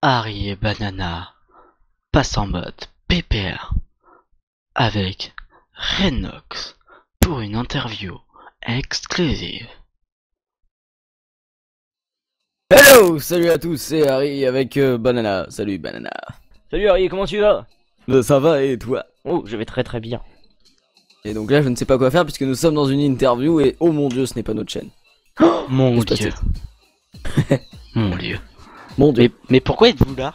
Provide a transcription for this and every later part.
Harry et Banana passent en mode PPR avec Renox pour une interview exclusive. Hello, salut à tous, c'est Harry avec Banana. Salut Banana. Salut Harry, comment tu vas? Ça va et toi? Oh, je vais très très bien. Et donc là, je ne sais pas quoi faire puisque nous sommes dans une interview et oh mon dieu, ce n'est pas notre chaîne. Mon Qu'est-ce dieu. Mon dieu. Mon dieu. Mais pourquoi êtes-vous là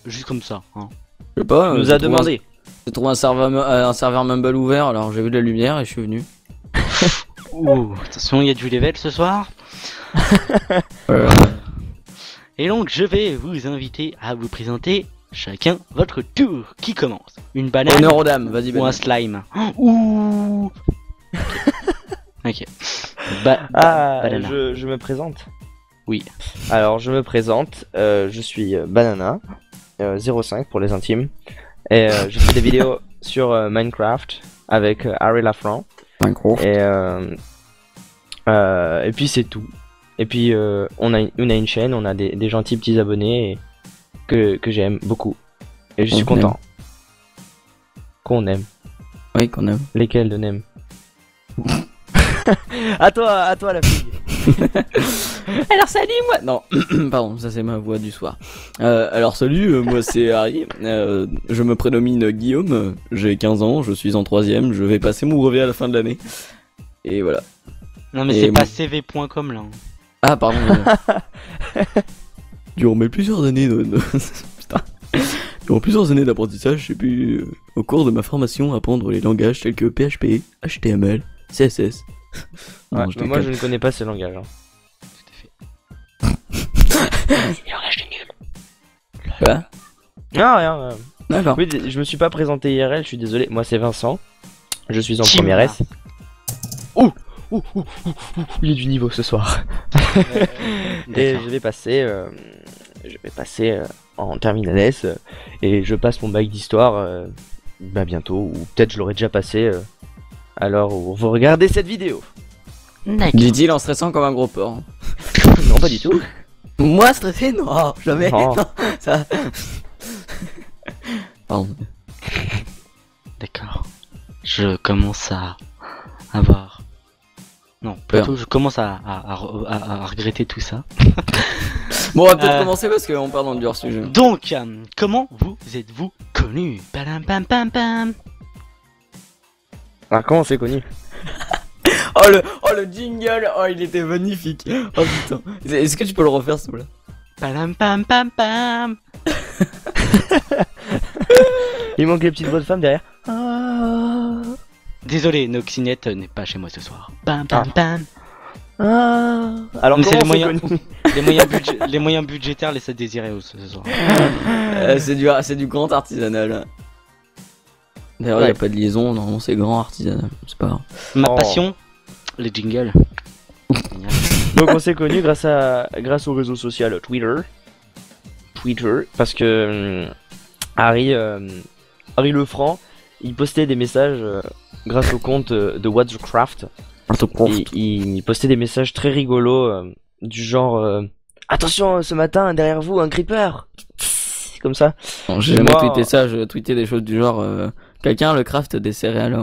juste comme ça hein? Je sais pas. On nous j'ai a trouvé demandé. J'ai trouvé un serveur Mumble ouvert, alors j'ai vu de la lumière et je suis venu. Ouh, attention, il y a du level ce soir. Et donc, je vais vous inviter à vous présenter chacun votre tour. Qui commence? Une banane Honneur aux dames, vas-y ou un Banana. slime? Ouh. Ok. Banana. Je me présente. Oui. Alors, je me présente. Je suis Banana, 05 pour les intimes. Et je fais des vidéos sur Minecraft avec Harry Lafranc. Et puis c'est tout. Et puis on a une chaîne, on a des gentils petits abonnés que j'aime beaucoup. Et je suis Qu'on content. Qu'on aime. Oui, qu'on aime. Lesquels on aime. à toi la fille. Alors salut moi. Non, pardon, ça c'est ma voix du soir. Alors salut, moi c'est Harry. Je me prénomine Guillaume. J'ai 15 ans, je suis en 3ème. Je vais passer mon brevet à la fin de l'année. Et voilà. Non mais Et c'est moi- pas cv.com là. Ah pardon. Durant mes plusieurs années Putain. Durant plusieurs années d'apprentissage, j'ai pu, au cours de ma formation, apprendre les langages tels que PHP, HTML, CSS. Non, Ouais, je mais moi déconne. je ne connais pas ces langages. Hein. Tout à fait. Quoi Non, rien. D'accord. Oui, je me suis pas présenté IRL, je suis désolé. Moi c'est Vincent. Je suis en Tim. première S. Il est du niveau ce soir. Et je vais passer en terminale S et je passe mon bac d'histoire bientôt, ou peut-être je l'aurai déjà passé alors où vous regardez cette vidéo. D'accord. Dit-il en stressant comme un gros porc. Non, pas du tout. Moi stressé? Non, jamais. Non. Non, ça... Pardon. D'accord. Je commence à avoir... Non, plutôt je commence à regretter tout ça. Bon, on va peut-être commencer parce qu'on part dans le dur sujet. Donc, comment vous êtes-vous connu? Padam pam pam pam. Ah, comment c'est connu? Oh le jingle, oh il était magnifique. Oh putain. Est-ce que tu peux le refaire s'il te plaît? Padam pam pam pam. Il manque les petites voix de femme derrière. Désolé, Noxinette n'est pas chez moi ce soir. Pam pam pam. Alors Mais c'est comment les c'est moyens. connu? Les moyens budgétaires laissent à désirer ce soir. C'est du grand artisanal. D'ailleurs, il Ouais. n'y a pas de liaison, normalement c'est grand artisanal. C'est pas grave. Ma Oh. passion, les jingles. Donc on s'est connu grâce au réseau social Twitter. Parce que Harry Lefranc, il postait des messages grâce au compte de What's the Craft. Il postait des messages très rigolos du genre attention ce matin derrière vous un creeper. Comme ça. Non, j'ai jamais Moi, tweeté ça, je tweetais des choses du genre quelqu'un le craft des céréales,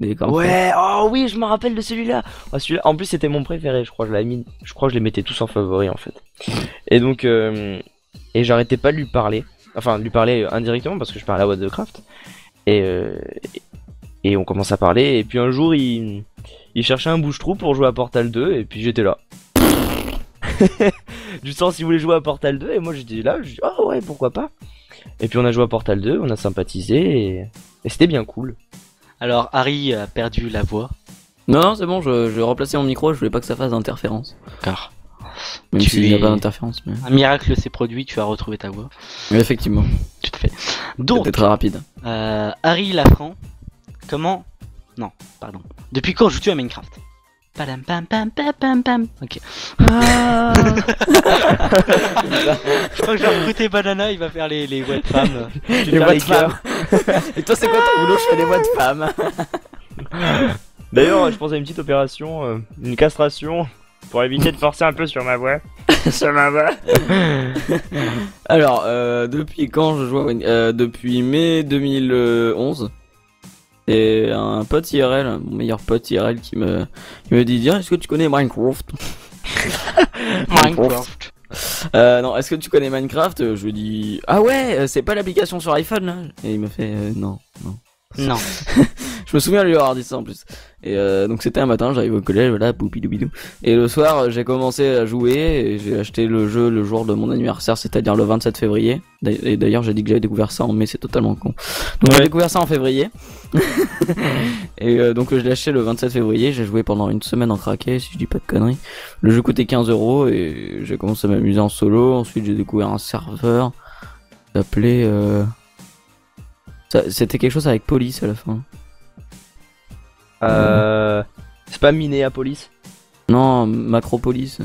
des cornflakes. Ouais, oh oui, je me rappelle de celui-là. Oh, celui-là. En plus, c'était mon préféré, je crois. Je crois que je les mettais tous en favori en fait. Et donc, et j'arrêtais pas de lui parler. Enfin, de lui parler indirectement parce que je parlais à What the Craft. Et on commence à parler. Et puis un jour, il cherchait un bouche-trou pour jouer à Portal 2. Et puis j'étais là. Du sens, il voulait jouer à Portal 2. Et moi, j'étais là. Je dis, oh ouais, pourquoi pas. Et puis on a joué à Portal 2, on a sympathisé. Et c'était bien cool. Alors, Harry a perdu la voix. Non, c'est bon, je replaçais mon micro, je voulais pas que ça fasse d'interférence. D'accord. Même Tu s'il n'y a es- pas d'interférence, mais... Un miracle s'est produit, tu as retrouvé ta voix. mais effectivement, Tout à fait. Donc, c'était très rapide. Harry Lafranc, comment... Non, pardon. Depuis quand joues-tu à Minecraft? Padam pam pam pam pam pam. Ok. Je crois que je vais recruter Banana, il va faire les voix de femmes. Tu Les vas voix les de femmes. Et toi, c'est quoi ton boulot? Je fais des voix de femmes. D'ailleurs, je pense à une petite opération, une castration pour éviter de forcer un peu sur ma voix. Sur ma voix. Alors, depuis quand je joue à depuis mai 2011. Et un pote IRL, mon meilleur pote IRL qui me dit Tiens, est-ce que tu connais Minecraft? Minecraft. Non, est-ce que tu connais Minecraft? Je lui dis ah ouais, c'est pas l'application sur iPhone là? Et il me fait non. Non. Je me souviens lui avoir dit ça en plus. Et donc c'était un matin, j'arrive au collège, voilà, boupidou. Et le soir, j'ai commencé à jouer et j'ai acheté le jeu le jour de mon anniversaire, c'est-à-dire le 27 février. Et d'ailleurs, j'ai dit que j'avais découvert ça en mai, c'est totalement con. Donc j'ai découvert ça en février. Et donc je l'ai acheté le 27 février, j'ai joué pendant une semaine en craqué, si je dis pas de conneries. Le jeu coûtait 15€ et j'ai commencé à m'amuser en solo. Ensuite, j'ai découvert un serveur s'appelait c'était quelque chose avec police à la fin. C'est pas Minneapolis? Non, Macropolis.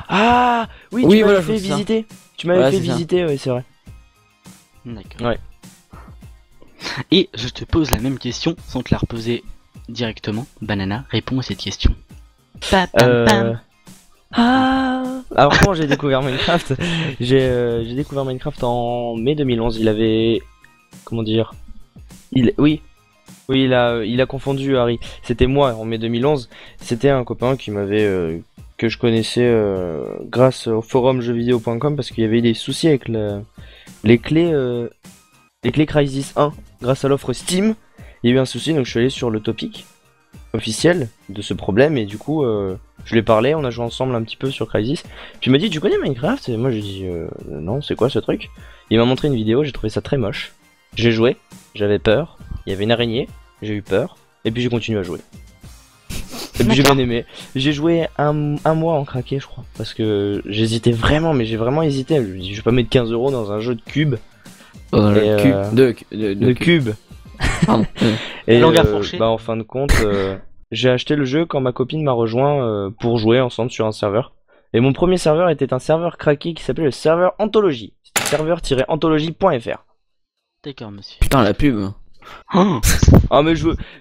Ah oui, Oui, tu voilà, m'avais fait je vois ça. visiter. Tu m'avais Ouais, fait c'est ça. visiter, oui, c'est vrai. D'accord. Ouais. Et je te pose la même question sans te la reposer directement. Banana, réponds à cette question. Pa, pam, pam. Alors comment j'ai découvert Minecraft? J'ai découvert Minecraft en mai 2011. Il avait, comment dire, oui, il a confondu Harry. C'était moi en mai 2011. C'était un copain qui m'avait que je connaissais grâce au forum jeuxvideo.com parce qu'il y avait des soucis avec les clés Crysis 1 grâce à l'offre Steam. Il y a eu un souci, donc je suis allé sur le topic officiel de ce problème et du coup je lui ai parlé, on a joué ensemble un petit peu sur Crysis. Puis il m'a dit tu connais Minecraft? Et moi j'ai dit non, c'est quoi ce truc? Il m'a montré une vidéo, j'ai trouvé ça très moche. J'ai joué, j'avais peur, il y avait une araignée, j'ai eu peur, et puis j'ai continué à jouer. Et puis j'ai bien aimé. J'ai joué un mois en craqué je crois, parce que j'hésitais vraiment, mais j'ai vraiment hésité. Je me dis je vais pas mettre 15€ dans un jeu de cube. De cube. Pardon. Et Langue à fourcher. bah en fin de compte, j'ai acheté le jeu quand ma copine m'a rejoint pour jouer ensemble sur un serveur. Et mon premier serveur était un serveur craqué qui s'appelait le serveur Anthologie. C'était serveur-anthologie.fr. D'accord, monsieur. Putain, la pub. Oh, Ah mais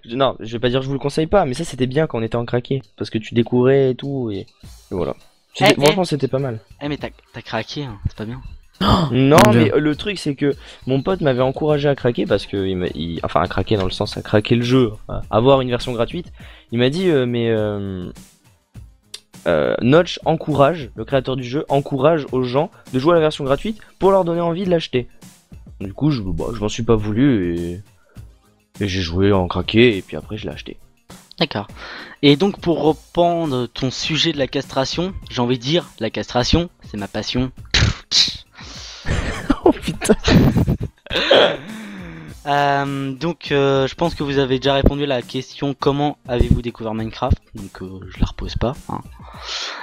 non, je vais pas dire que je vous le conseille pas, mais ça c'était bien quand on était en craqué, parce que tu découvrais et tout, et voilà. Franchement c'était pas mal. mais t'as craqué, hein, c'est pas bien. Non Mon Dieu. mais le truc c'est que mon pote m'avait encouragé à craquer parce que enfin à craquer dans le sens à craquer le jeu, à avoir une version gratuite. Il m'a dit Notch encourage, le créateur du jeu encourage aux gens de jouer à la version gratuite pour leur donner envie de l'acheter. Du coup je m'en suis pas voulu et j'ai joué en craqué et puis après je l'ai acheté. D'accord. Et donc pour reprendre ton sujet de la castration, j'ai envie de dire, la castration, c'est ma passion. Oh putain. Je pense que vous avez déjà répondu à la question comment avez-vous découvert Minecraft, donc je la repose pas.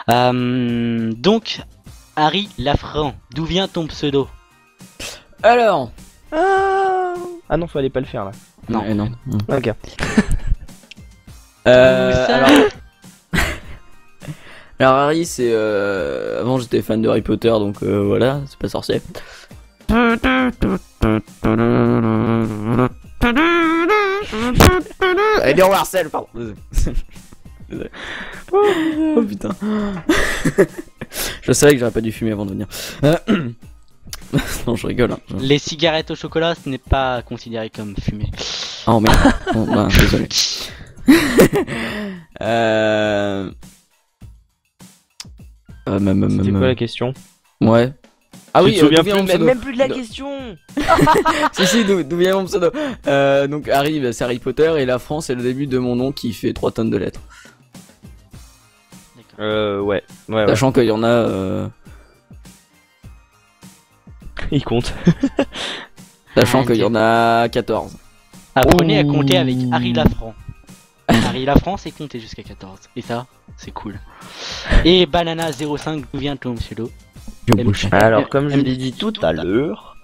Hein. Donc Harry Lafran, d'où vient ton pseudo? Alors. Ah non, fallait pas le faire là. Non. Non. Ok. Alors. Alors Harry, c'est avant j'étais fan de Harry Potter, donc voilà, c'est pas sorcier. Eddie Marcel, pardon. Désolé. Oh putain. Je savais que j'aurais pas dû fumer avant de venir. Non, je rigole. Hein. Les cigarettes au chocolat, ce n'est pas considéré comme fumé. Oh merde. Bon, bah, désolé. C'était quoi la question? Ouais. Ah Tu oui, te souviens d'où vient mon pseudo? même plus de la question. Si, d'où vient mon pseudo? Donc Harry, bah, c'est Harry Potter et la France c'est le début de mon nom qui fait 3 tonnes de lettres. Ouais. Sachant qu'il y en a. Il compte. Sachant qu'il y en a 14. Apprenez à Ouh. compter avec Harry Lafran. Harry Lafran, c'est compter jusqu'à 14. Et ça, c'est cool. Et Banana05, d'où vient ton pseudo? Alors, comme je l'ai dit tout à l'heure,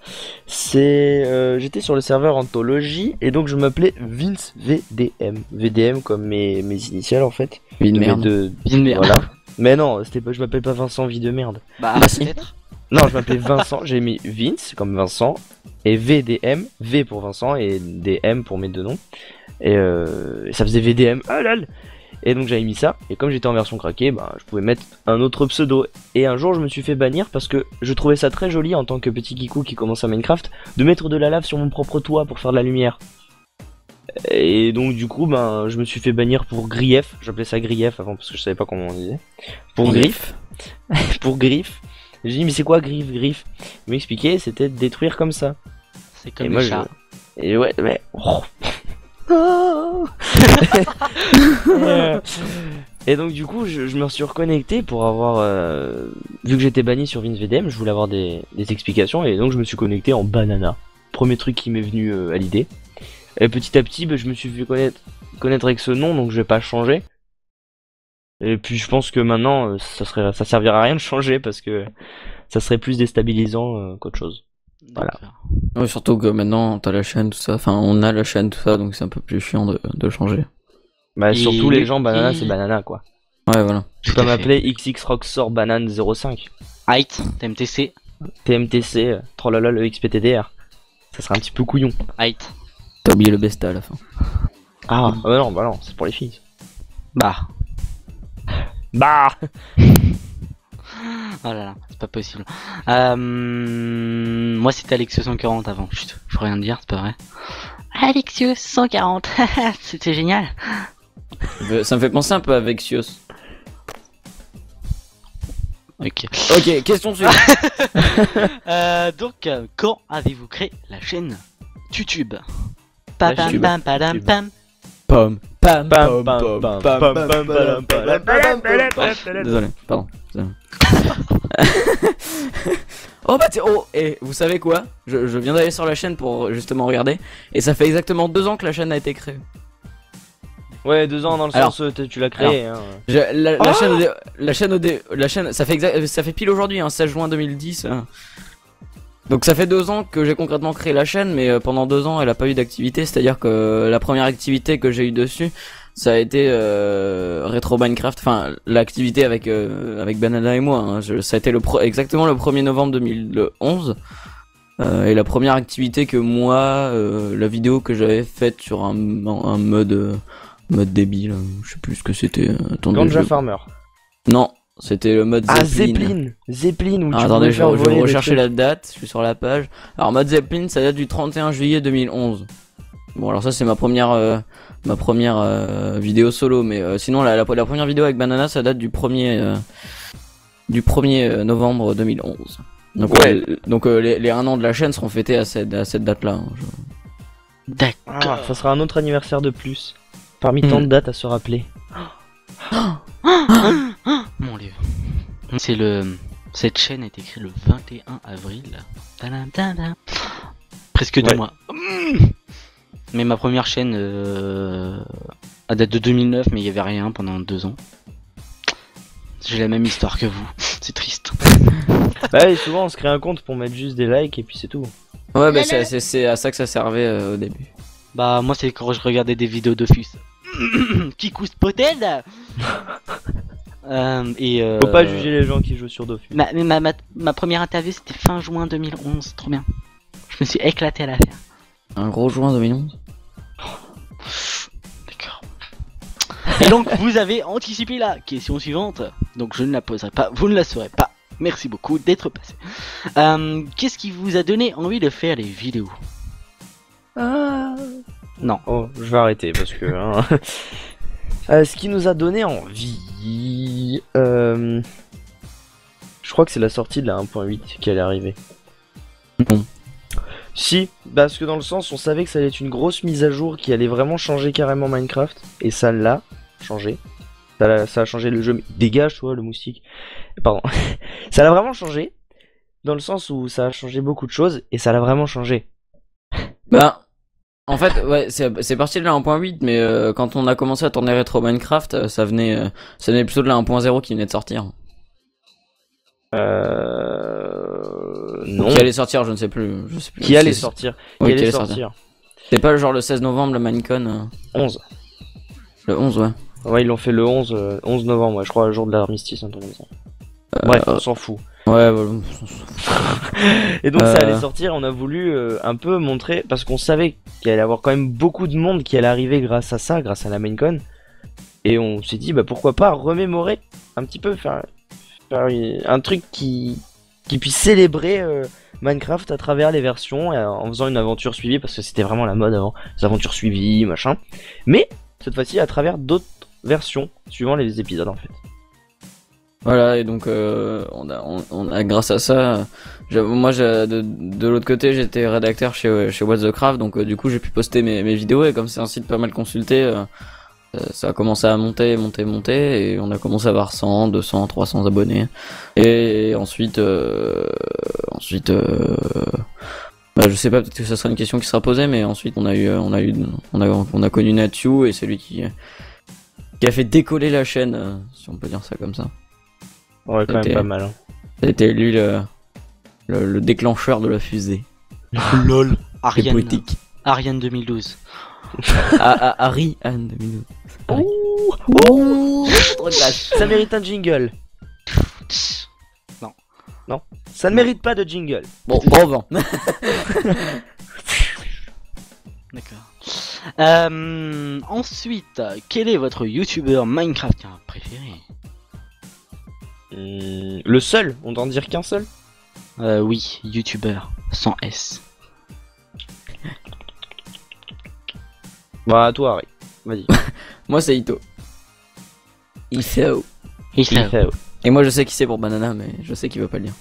j'étais sur le serveur Anthologie et donc je m'appelais Vince VDM. VDM comme mes initiales en fait. Vie de Mes merde. Vie de merde. Voilà. Mais non, je m'appelle pas Vincent Vie de merde. Bah, Bah, si. peut-être. Non, je m'appelais Vincent, j'ai mis Vince comme Vincent et VDM, V pour Vincent et DM pour mes deux noms. Et ça faisait VDM, ah lol. Et donc j'avais mis ça, et comme j'étais en version craquée, bah, je pouvais mettre un autre pseudo. Et un jour je me suis fait bannir parce que je trouvais ça très joli en tant que petit kikou qui commence à Minecraft, de mettre de la lave sur mon propre toit pour faire de la lumière. Et donc du coup ben je me suis fait bannir pour grief, j'appelais ça grief avant parce que je savais pas comment on disait. Pour griffe. Pour griffe. J'ai dit mais c'est quoi griffe? Il m'expliquait c'était de détruire comme ça. C'est comme Et les moi, chats. Et ouais, mais. Et donc du coup je me suis reconnecté pour avoir vu que j'étais banni sur VinVDM, je voulais avoir des explications et donc je me suis connecté en banana. Premier truc qui m'est venu à l'idée. Et petit à petit je me suis fait connaître avec ce nom donc je vais pas changer. Et puis je pense que maintenant ça servira à rien de changer parce que ça serait plus déstabilisant qu'autre chose. Voilà. D'accord. Ouais, surtout que maintenant t'as la chaîne, tout ça. Enfin, on a la chaîne, tout ça, donc c'est un peu plus chiant de changer. Bah Et- surtout les gens banana et- c'est banana quoi. Ouais, voilà. Tu Tout peux à fait. m'appeler XX Roxor Banane 05. Height, TMTC, TMTC, trolala le XPTDR. Ça serait un petit peu couillon. height. T'as oublié le besta à la fin. Ah, bah non, c'est pour les filles. Bah. Bah Oh là là, c'est pas possible. Moi c'était Alexios 140 avant. Chut, je peux rien dire, c'est pas vrai. Alexios 140, c'était génial. Ça me fait penser un peu à Vexios. Ok. Ok, question suivante. Donc, quand avez-vous créé la chaîne YouTube? Pam pam YouTube. pam pam pam. Pam, pam, Pam, pam, pam, pam, pam, pam, pam. Désolé, pardon. Désolé. Oh bah et vous savez quoi, je viens d'aller sur la chaîne pour justement regarder, et ça fait exactement 2 ans que la chaîne a été créée. Ouais, 2 ans dans le Alors, sens tu l'as créé. Hein. La chaîne, ça fait pile aujourd'hui, hein, 16 juin 2010. Hein. Donc ça fait 2 ans que j'ai concrètement créé la chaîne, mais pendant 2 ans elle a pas eu d'activité, c'est-à-dire que la première activité que j'ai eu dessus, ça a été Retro Minecraft, enfin l'activité avec Banana et moi, hein. Ça a été exactement le 1er novembre 2011. Et la première activité que moi, la vidéo que j'avais faite sur un mode débile, je sais plus ce que c'était. Attendez, Ganja Farmer. non, c'était le mode Ah, Zeppelin. Zeppelin où tu Attendez, pouvais je faire vais voler des rechercher trucs. la date, je suis sur la page. Alors mode Zeppelin, ça date du 31 juillet 2011. Bon, alors ça c'est ma première vidéo solo, mais sinon la première vidéo avec Banana, ça date du 1er novembre 2011. Donc, Ouais. les 1 an de la chaîne seront fêtés à cette date-là. Hein. D'accord. Ah, ça sera un autre anniversaire de plus. Parmi tant de dates à se rappeler. Mon dieu. Cette chaîne a été créée le 21 avril. Tadam, tadam. Presque 2 Ouais. mois. Mais ma première chaîne elle date de 2009, mais il y avait rien pendant 2 ans. J'ai la même histoire que vous. C'est triste. Bah et souvent on se crée un compte pour mettre juste des likes et puis c'est tout. Ouais, bah c'est à ça que ça servait au début. Bah moi c'est quand je regardais des vidéos d'Office. Kikou Spotted. Faut pas juger les gens qui jouent sur Dofus. Ma première interview c'était fin juin 2011, trop bien. Je me suis éclaté à la faire. Un gros juin 2011. D'accord. Et donc vous avez anticipé la question suivante, donc je ne la poserai pas, vous ne la saurez pas. Merci beaucoup d'être passé. Qu'est-ce qui vous a donné envie de faire les vidéos? Non. Oh, je vais arrêter parce que. Hein. Ce qui nous a donné envie. Je crois que c'est la sortie de la 1.8 qui allait arriver. Non. Si, parce que dans le sens, on savait que ça allait être une grosse mise à jour qui allait vraiment changer carrément Minecraft, et ça l'a changé. Ça a changé le jeu. Mais dégage, toi, le moustique. Pardon. Ça l'a vraiment changé, dans le sens où ça a changé beaucoup de choses, et ça l'a vraiment changé. Bah, en fait, ouais, c'est parti de la 1.8, mais quand on a commencé à tourner Retro Minecraft, ça venait plutôt de la 1.0 qui venait de sortir. Non. Qui allait sortir, je ne sais plus. Qui allait sortir. Oui, Qui allait sortir. C'est pas genre le 16 novembre, le Minecon 11. Le 11, ouais. Ouais, ils l'ont fait le 11 novembre, ouais, je crois, le jour de l'armistice, un truc comme ça. Bref, on s'en fout. Ouais, voilà. Et donc ça allait sortir, on a voulu un peu montrer, parce qu'on savait qu'il allait y avoir quand même beaucoup de monde qui allait arriver grâce à ça, grâce à la Maincon. Et on s'est dit, bah pourquoi pas remémorer un petit peu, faire un truc qui puisse célébrer Minecraft à travers les versions, en faisant une aventure suivie, parce que c'était vraiment la mode avant, les aventures suivies, machin. Mais cette fois-ci à travers d'autres versions, suivant les épisodes en fait. Voilà, et donc on a grâce à ça, de l'autre côté j'étais rédacteur chez What the Craft, donc du coup j'ai pu poster mes vidéos, et comme c'est un site pas mal consulté, ça a commencé à monter, et on a commencé à avoir 100, 200, 300 abonnés. Et ensuite, bah, je sais pas, peut-être que ça sera une question qui sera posée, mais ensuite on a connu Natsu, et c'est lui qui a fait décoller la chaîne, si on peut dire ça comme ça. Ouais, quand même pas mal. Hein. C'était lui le déclencheur de la fusée. LOL. C'est poétique. Ariane 2012. Ariane 2012. Ouh, trop de classe. Ça mérite un jingle. Non, ça ne mérite pas de jingle. Bon vent. D'accord. Ensuite, quel est votre youtubeur Minecraft préféré? Le seul, on doit en dire qu'un seul. Oui, youtubeur, sans S. Bah, à toi, Harry. Vas-y. Moi, c'est Ito. Ito. Et moi, je sais qui c'est pour Banana, mais je sais qu'il veut pas le dire.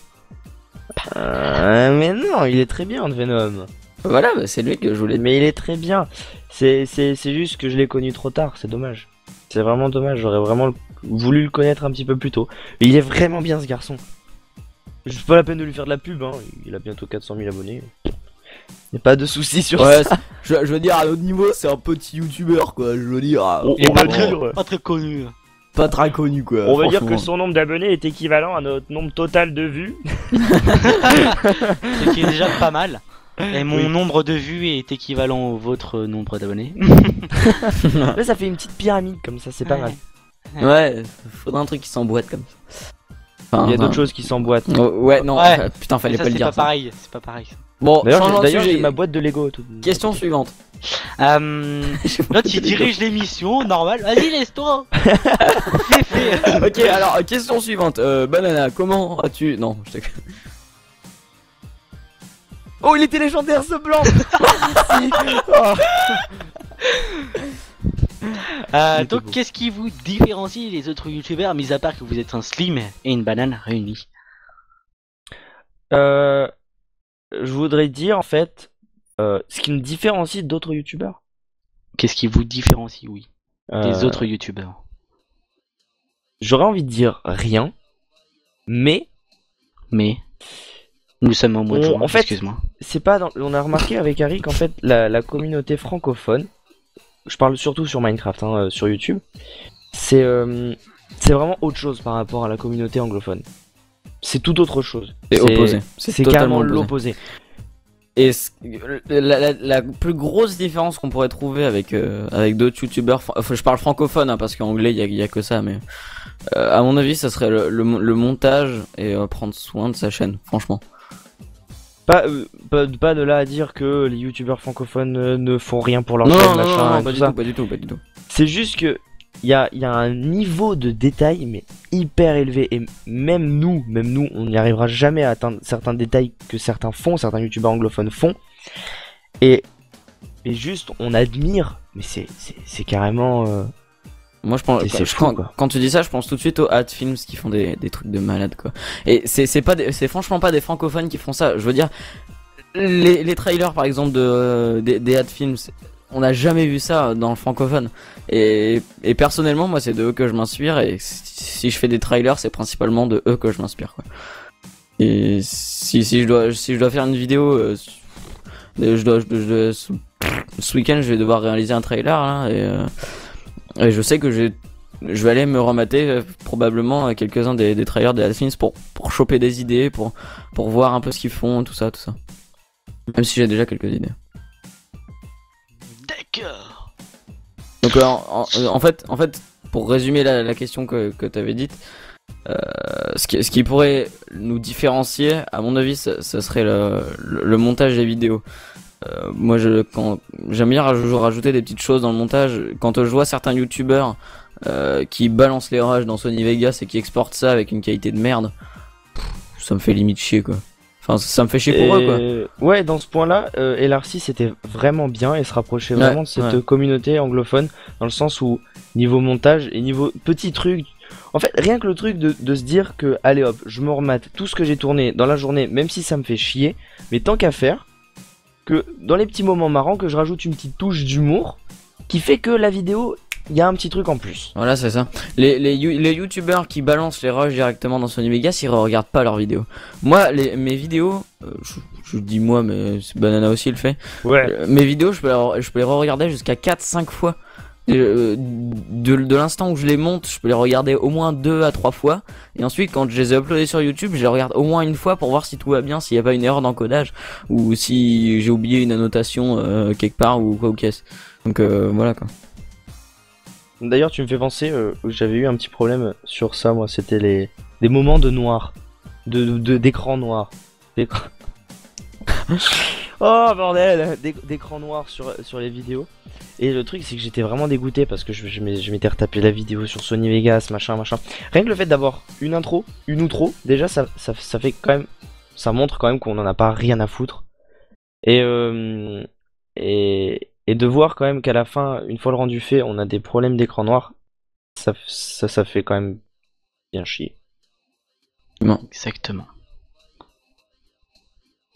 Mais non, il est très bien, Venom. Voilà, bah, c'est lui que je voulais. Mais il est très bien. C'est juste que je l'ai connu trop tard, c'est dommage. C'est vraiment dommage, j'aurais vraiment voulu le connaître un petit peu plus tôt. Mais il est vraiment bien ce garçon. C'est pas la peine de lui faire de la pub, hein. Il a bientôt 400 000 abonnés. Y'a pas de soucis sur ça. Je veux dire, à notre niveau, c'est un petit youtubeur, quoi. Je veux dire. Il est pas très connu. Pas très connu, quoi. On va dire que son nombre d'abonnés est équivalent à notre nombre total de vues. Ce qui est déjà pas mal. Et mon nombre de vues est équivalent au vôtre nombre d'abonnés. Là, ça fait une petite pyramide comme ça, c'est pas mal. Ouais, faudrait un truc qui s'emboîte comme ça. Enfin, il y a d'autres choses qui s'emboîtent. Ouais, non, ouais. Putain, fallait pas le dire. C'est pas pareil, c'est pas pareil. Bon, d'ailleurs, j'ai ma boîte de Lego. Question suivante. Là, tu diriges l'émission, normal. Vas-y, laisse-toi. C'est fait. Ok, alors, question suivante. Banana, comment as-tu. Non, je t'ai. Oh, il était légendaire ce blanc. Donc, qu'est-ce qui vous différencie des autres youtubeurs, mis à part que vous êtes un slim et une banane réunis? Je voudrais dire en fait ce qui me différencie d'autres youtubeurs. Qu'est-ce qui vous différencie, oui, des autres youtubeurs? J'aurais envie de dire rien, mais nous sommes en mois de juin, en fait, excuse-moi. C'est pas on a remarqué avec Harry qu'en fait la communauté francophone, je parle surtout sur Minecraft, hein, sur YouTube, c'est vraiment autre chose par rapport à la communauté anglophone. C'est tout autre chose. C'est opposé. C'est carrément l'opposé. Et la plus grosse différence qu'on pourrait trouver avec d'autres youtubeurs, enfin, je parle francophone, hein, parce qu'en anglais il y a que ça, mais à mon avis ça serait le montage et prendre soin de sa chaîne, franchement. Pas de là à dire que les youtubeurs francophones ne font rien pour leur chaîne, machin. Non, pas du tout. C'est juste que il y a un niveau de détail mais hyper élevé, et même nous on n'y arrivera jamais à atteindre certains détails que certains youtubeurs anglophones font, et juste on admire, mais c'est carrément moi je pense quand tu dis ça, je pense tout de suite aux Adfilms qui font des trucs de malade, quoi. Et c'est franchement pas des francophones qui font ça. Je veux dire, les trailers par exemple des Adfilms, on n'a jamais vu ça dans le francophone. Et personnellement, moi, c'est de eux que je m'inspire. Et si je fais des trailers, c'est principalement de eux que je m'inspire, quoi. Et si je dois faire une vidéo, ce week-end, je vais devoir réaliser un trailer, là, et je sais que je vais aller me remater probablement quelques-uns des trailers des Adfilms pour choper des idées, pour voir un peu ce qu'ils font, tout ça. Même si j'ai déjà quelques idées. D'accord. Donc en fait, pour résumer la question que tu avais dite, ce qui pourrait nous différencier, à mon avis, ce serait le montage des vidéos. Moi, j'aime bien rajouter des petites choses dans le montage. Quand je vois certains youtubeurs qui balance les rages dans Sony Vegas et qui exporte ça avec une qualité de merde, ça me fait limite chier quoi. Enfin, ça me fait chier pour eux quoi. Ouais, dans ce point-là, LR6 était vraiment bien et se rapprochait vraiment de cette communauté anglophone, dans le sens où, niveau montage et niveau petit truc, en fait, rien que le truc de se dire que, allez hop, je me remate tout ce que j'ai tourné dans la journée, même si ça me fait chier, mais tant qu'à faire, que dans les petits moments marrants, que je rajoute une petite touche d'humour, qui fait que la vidéo, il y a un petit truc en plus. Voilà, c'est ça. Les youtubeurs qui balancent les rushs directement dans Sony Vegas, ils regardent pas leurs vidéos. Moi, mes vidéos, je dis moi, mais Banana aussi le fait. Ouais. Mes vidéos, je peux les re-regarder jusqu'à 4-5 fois. De l'instant où je les monte, je peux les regarder au moins 2 à 3 fois. Et ensuite, quand je les ai uploadés sur YouTube, je les regarde au moins une fois pour voir si tout va bien, s'il n'y a pas une erreur d'encodage ou si j'ai oublié une annotation quelque part ou quoi ou qu'est-ce. Donc voilà quoi. D'ailleurs, tu me fais penser, j'avais eu un petit problème sur ça, moi, c'était des moments de noir, d'écran noir. Oh bordel, d'écran noir sur les vidéos. Et le truc c'est que j'étais vraiment dégoûté parce que je m'étais retapé la vidéo sur Sony Vegas, machin. Rien que le fait d'avoir une intro, une outro, déjà ça fait quand même, ça montre quand même qu'on en a pas rien à foutre. Et de voir quand même qu'à la fin, une fois le rendu fait, on a des problèmes d'écran noir, ça fait quand même bien chier. Non. Exactement.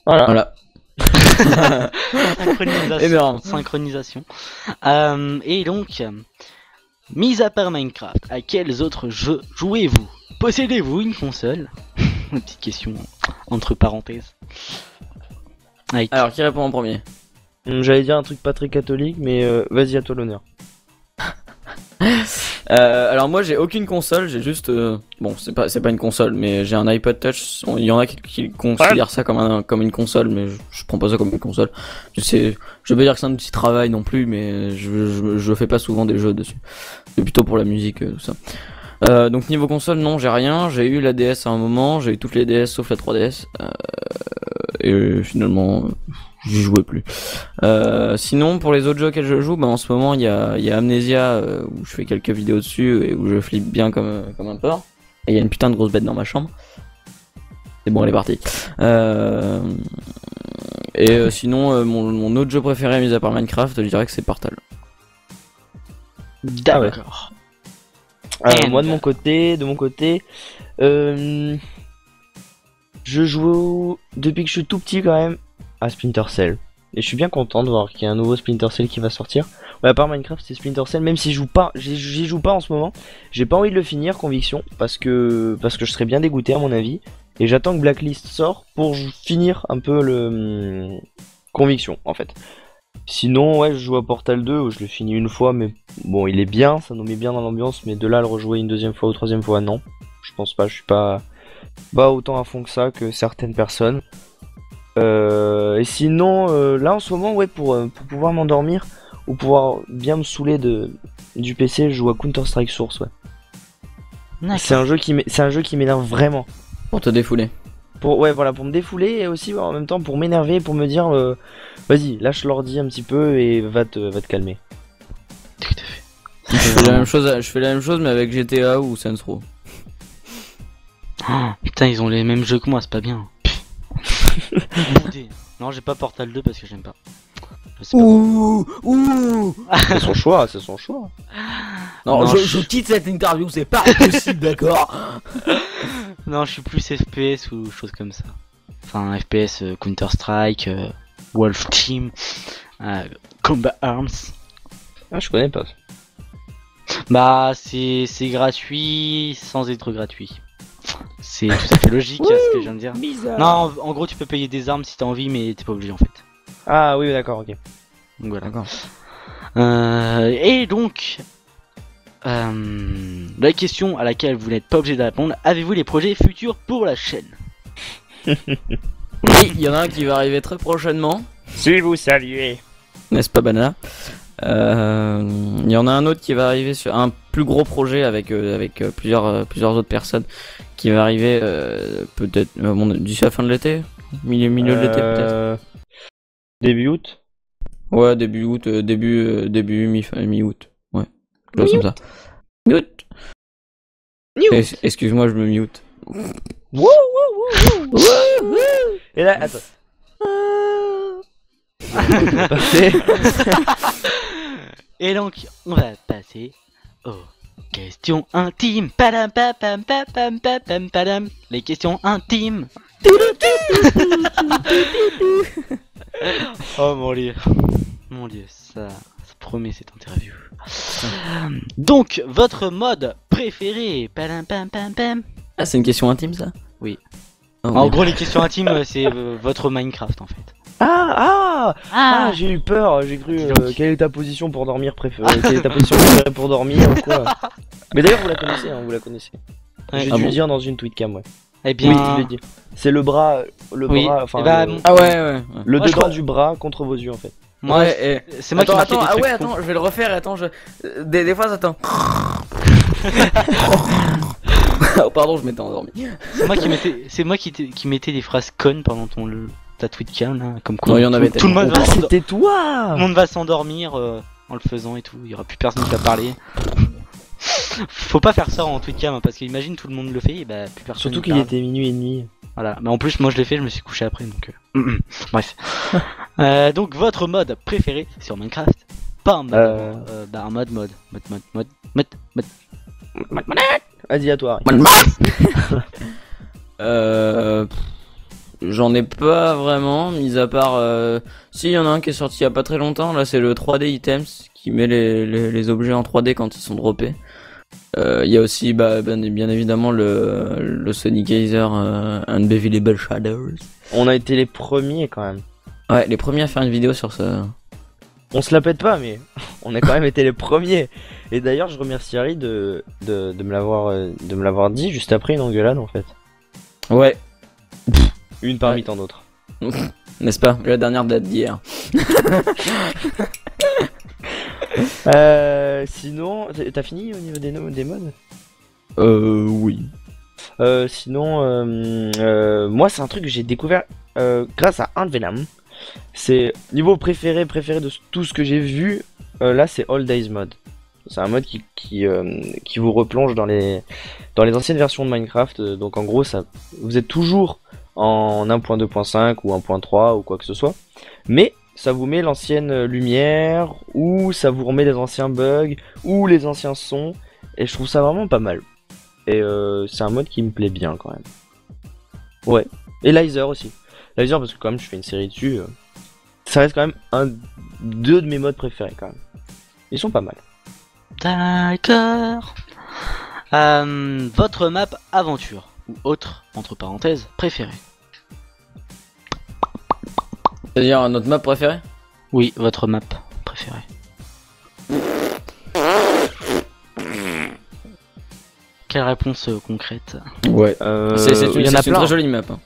Voilà. Synchronisation. Et donc, mis à part Minecraft, à quels autres jeux jouez-vous? Possédez-vous une console? Une petite question entre parenthèses. Alors, qui répond en premier? J'allais dire un truc pas très catholique, mais vas-y, à toi l'honneur. Alors moi j'ai aucune console, j'ai juste bon c'est pas une console mais j'ai un iPod Touch. Il y en a qui considèrent ça comme une console, mais je prends pas ça comme une console. Je veux dire que c'est un petit travail non plus, mais je fais pas souvent des jeux dessus. C'est plutôt pour la musique tout ça. Donc niveau console non, j'ai rien. J'ai eu la DS à un moment, j'ai eu toutes les DS sauf la 3DS et finalement j'y jouais plus. Sinon pour les autres jeux auxquels je joue, en ce moment il y a Amnesia où je fais quelques vidéos dessus et où je flippe bien comme un porc. Et il y a une putain de grosse bête dans ma chambre. C'est bon, elle est partie. Sinon mon autre jeu préféré mis à part Minecraft, je dirais que c'est Portal. D'accord. Moi de mon côté, je joue depuis que je suis tout petit quand même à Splinter Cell. Et je suis bien content de voir qu'il y a un nouveau Splinter Cell qui va sortir. Ouais, à part Minecraft, c'est Splinter Cell, même si j'y joue pas en ce moment. J'ai pas envie de le finir, conviction, parce que je serais bien dégoûté à mon avis. Et j'attends que Blacklist sort pour finir un peu le conviction en fait. Sinon, ouais, je joue à Portal 2 où je le finis une fois, mais bon, il est bien, ça nous met bien dans l'ambiance, mais de là à le rejouer une deuxième fois ou troisième fois, non. Je pense pas, je suis pas autant à fond que ça que certaines personnes. Et sinon, là en ce moment, ouais, pour pouvoir m'endormir ou pouvoir bien me saouler du PC, je joue à Counter-Strike Source, ouais. C'est un jeu qui m'énerve vraiment. Pour te défouler. Pour me défouler et aussi en même temps pour m'énerver, pour me dire vas-y, lâche l'ordi un petit peu et va te calmer. Tout à fait. Je fais la même chose mais avec GTA ou Saints Row. Oh, putain, ils ont les mêmes jeux que moi, c'est pas bien. Non, j'ai pas Portal 2 parce que j'aime pas. Ouh. C'est son choix. Non, je quitte cette interview, c'est pas possible, d'accord. Non, je suis plus FPS ou choses comme ça. Enfin, FPS, Counter-Strike, Wolf Team, Combat Arms. Ah, je connais pas. Bah, c'est gratuit sans être gratuit. C'est tout à fait logique ce que je viens de dire. Bizarre. Non, en gros, tu peux payer des armes si t'as envie, mais t'es pas obligé en fait. Ah oui, d'accord, ok. Donc voilà. D'accord. Et donc, la question à laquelle vous n'êtes pas obligé de répondre, avez-vous des projets futurs pour la chaîne? Oui, il y en a un qui va arriver très prochainement. Si vous saluez. N'est-ce pas, Banana? Il y en a un autre qui va arriver sur un plus gros projet avec plusieurs autres personnes qui va arriver peut-être d'ici la fin de l'été, milieu de l'été peut-être. Début août. Ouais, début août, début mi-août. Ouais, quelque chose comme ça. Mute. Excuse-moi, je me mute. Wouh. Et là, attends. Parfait. Et donc, on va passer aux questions intimes. Padam, papam, papam, papam, padam. Les questions intimes. Oh mon dieu. Mon dieu, ça promet cette interview. Donc, votre mode préféré. Padam, pam, pam, pam. Ah, c'est une question intime, ça? Oui. Oh, En mais- gros, les questions intimes, c'est votre Minecraft en fait. J'ai eu peur, j'ai cru. Dis donc. Quelle est ta position pour dormir préférée? Quelle est ta position préférée pour dormir ou quoi? Mais d'ailleurs, vous la connaissez, hein, vous la connaissez. Ouais. J'ai Ah dû bon le dire dans une tweetcam, ouais. Eh bien, Oui, je l'ai dit. C'est le bras, Oui. enfin, Eh ben, le, Ah ouais. le moi, je dedans crois- du bras contre vos yeux en fait. moi, Ouais, c'est moi qui attends, marquais des ah trucs ouais, fous. attends, je vais le refaire, attends, des fois, attends. Oh, pardon, je m'étais endormi. C'est moi qui mettais des phrases connes pendant ta tweetcam là, comme quoi Non, il y en avait tout le monde Ah, va c'était tout toi! le monde va s'endormir en le faisant et tout. Il y aura plus personne qui va parler. Faut pas faire ça en tweetcam hein, parce qu'imagine tout le monde le fait et bah plus personne. Surtout y qu'il parle. était minuit et demi. Voilà. Mais en plus moi je l'ai fait, je me suis couché après donc. Bref. Donc votre mode préféré sur Minecraft? Pas un mode. Un mode. Vas-y, à toi. J'en ai pas vraiment, mis à part. Si, il y en a un qui est sorti il y a pas très longtemps, là c'est le 3D Items qui met les objets en 3D quand ils sont droppés. Il y a aussi bien évidemment le Sonic Geyser Unbelievable Shadows. On a été les premiers quand même. Ouais, les premiers à faire une vidéo sur ça. On se la pète pas, mais on a quand même été les premiers. Et d'ailleurs, je remercie Harry de me l'avoir dit juste après une engueulade en fait. Ouais, Une parmi Ouais. tant d'autres. n'est-ce pas? La dernière date d'hier. Sinon, t'as fini au niveau des modes? Oui. Sinon, moi c'est un truc que j'ai découvert grâce à un de Venom. C'est niveau préféré de tout ce que j'ai vu. Là, c'est All Days Mode. C'est un mode qui vous replonge dans les anciennes versions de Minecraft. Donc en gros, vous êtes toujours en 1.2.5 ou 1.3 ou quoi que ce soit. Mais ça vous met l'ancienne lumière, ou ça vous remet les anciens bugs, ou les anciens sons. Et je trouve ça vraiment pas mal. Et c'est un mode qui me plaît bien quand même. Ouais. Et Laser aussi. Laser parce que quand même je fais une série dessus. Ça reste quand même deux de mes modes préférés quand même. Ils sont pas mal. D'accord. Votre map aventure ou autre entre parenthèses préférée? C'est-à-dire notre map préférée? Oui, votre map préférée. Quelle réponse concrète? Ouais. C'est il y en a une plein. très jolie map. Hein.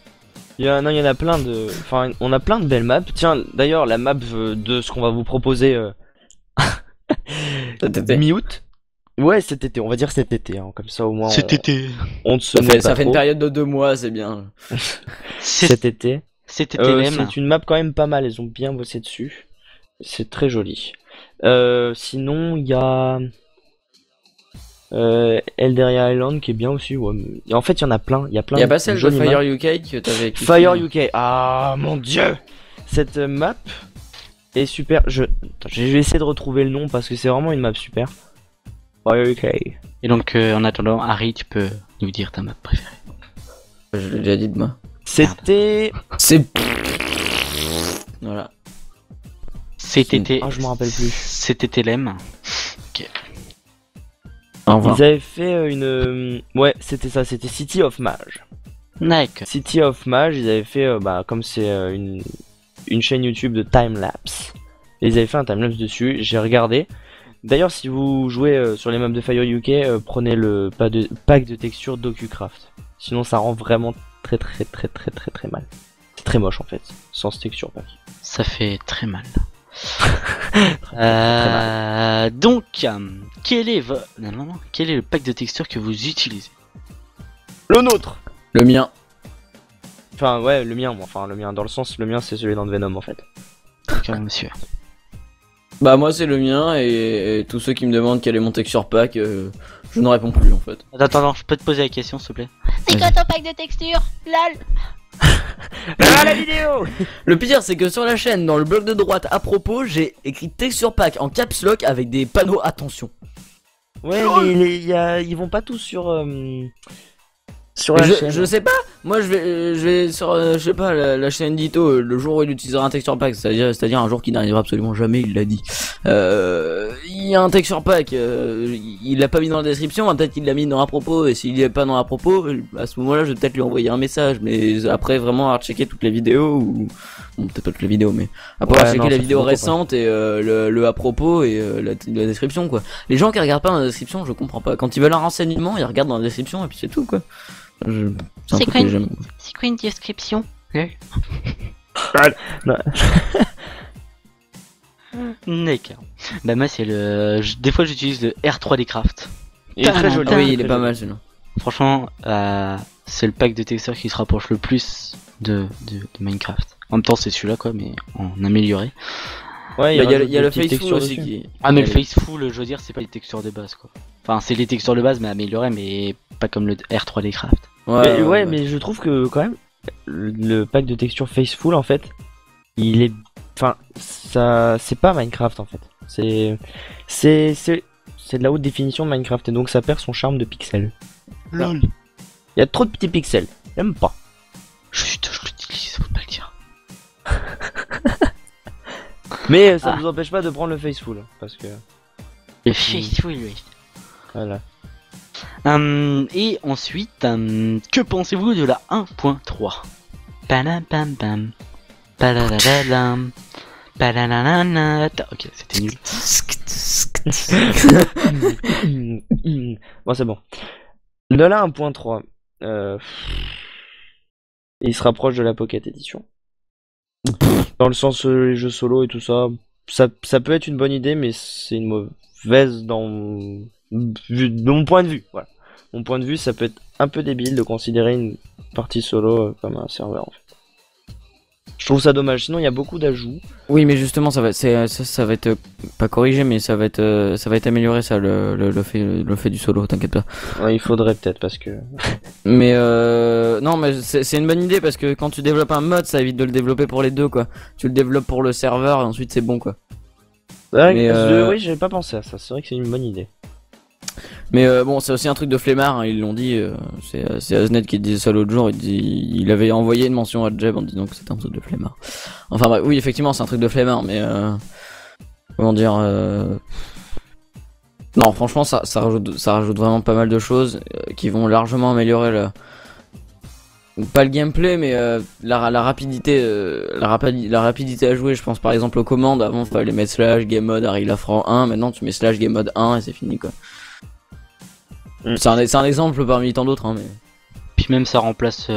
Il y en a plein de. Enfin, on a plein de belles maps. Tiens, d'ailleurs, la map de ce qu'on va vous proposer Cet été. mi-août. Ouais, cet été. On va dire cet été. Hein, comme ça, au moins. été. On ne se Ça mouille pas fait une trop. période de 2 mois, c'est bien. Cet été. C'était C'est une map quand même pas mal. Ils ont bien bossé dessus. C'est très joli. Sinon, il y a. Elderia Island qui est bien aussi. Ouais. Et en fait, il y en a plein. Il y a plein Y'a pas celle de jolies Fire maps. UK que t'avais kiffé? Fire UK. Ah mon dieu. Cette map est super. Je vais essayer de retrouver le nom parce que c'est vraiment une map super. Fire UK. Et donc en attendant, Harry, tu peux nous dire ta map préférée. Je l'ai déjà dit de moi. C'était. C'est. Voilà. C'était. Ah, je me rappelle plus. C'était LM. Au revoir. Ils avaient fait une. Ouais, c'était ça. C'était City of Mage. Nike. City of Mage, ils avaient fait, comme c'est une chaîne YouTube de timelapse, ils avaient fait un timelapse dessus, j'ai regardé. D'ailleurs, si vous jouez sur les maps de Fire UK, prenez le pack de textures DocuCraft. Sinon, ça rend vraiment très mal. C'est très moche en fait, sans ce texture pack. Ça fait très mal. Donc, quel est quel est le pack de textures que vous utilisez? Le nôtre. Le mien. Enfin, ouais, le mien, moi. Enfin, le mien, dans le sens, le mien, c'est celui dans Venom en fait. D'accord, monsieur. Bah moi c'est le mien et tous ceux qui me demandent quel est mon texture pack, Je ne réponds plus en fait. Attends, je peux te poser la question s'il te plaît? C'est quoi ton pack de texture? LOL. Ah, la vidéo. Le pire, c'est que sur la chaîne, dans le bloc de droite à propos, j'ai écrit Texture Pack en caps lock avec des panneaux attention. Ouais, mais ils vont pas tous sur la chaîne. Je sais pas, moi je vais sur je sais pas la chaîne d'Ito le jour où il utilisera un texture pack, c'est-à-dire un jour qui n'arrivera absolument jamais, il l'a dit. Il y a un texture pack, il l'a pas mis dans la description, peut-être qu'il l'a mis dans à propos, et s'il est pas dans à propos, à ce moment-là je vais peut-être lui envoyer un message, mais après vraiment à checker toutes les vidéos ou bon, peut-être pas toutes les vidéos, mais après à checker la vidéo récente et le à propos et la description quoi. Les gens qui regardent pas dans la description, je comprends pas. Quand ils veulent un renseignement, ils regardent dans la description et puis c'est tout quoi. C'est quoi une description? D'accord. Bah moi c'est des fois j'utilise le R3D Craft. Il est très joli. Oui, il est pas mal celui-là. Franchement, c'est le pack de textures qui se rapproche le plus de Minecraft. En même temps c'est celui-là quoi, mais en amélioré. Ouais, il y a le Faceful aussi qui... Ah mais le Faceful, je veux dire, c'est pas les textures de base quoi. Enfin c'est les textures de base mais améliorées, mais pas comme le R3D Craft. Mais je trouve que quand même le pack de texture Faceful en fait, il est, enfin ça, c'est pas Minecraft en fait. C'est de la haute définition de Minecraft et donc ça perd son charme de pixels. LOL. Il y a trop de petits pixels, j'aime pas. Chut, je l'utilise, faut pas le dire. Mais ça vous empêche pas de prendre le Faceful parce que Le Faceful, oui. voilà. Et ensuite, que pensez-vous de la 1.3? Padam pam pam. Padadadam. Padananana. Ok, c'était nul. Bon, c'est bon. De là 1.3, il se rapproche de la Pocket Edition. Dans le sens les jeux solo et tout ça, ça peut être une bonne idée, mais c'est une mauvaise de mon point de vue. Voilà. Mon point de vue, ça peut être un peu débile de considérer une partie solo comme un serveur en fait. Je trouve ça dommage, sinon il y a beaucoup d'ajouts. Oui, mais justement ça va être pas corrigé, mais ça va être amélioré ça le fait du solo, t'inquiète pas. Ouais, il faudrait peut-être parce que Mais non, mais c'est une bonne idée parce que quand tu développes un mode, ça évite de le développer pour les deux quoi. Tu le développes pour le serveur et ensuite c'est bon quoi. ouais, Mais oui, j'avais pas pensé à ça, c'est vrai que c'est une bonne idée. Mais bon, c'est aussi un truc de flemmard, hein, ils l'ont dit. C'est Aznet qui disait ça l'autre jour. Il avait envoyé une mention à Jeb en disant que c'était un truc de flemmard. Enfin bref, oui, effectivement, c'est un truc de flemmard, mais comment dire non, franchement, ça rajoute vraiment pas mal de choses qui vont largement améliorer pas le gameplay, mais la rapidité, la rapidité à jouer. Je pense par exemple aux commandes. Avant, il fallait mettre slash game mode Harry Lafranc 1. Maintenant, tu mets slash game mode 1 et c'est fini quoi. C'est un exemple parmi tant d'autres, hein, mais. Puis même ça remplace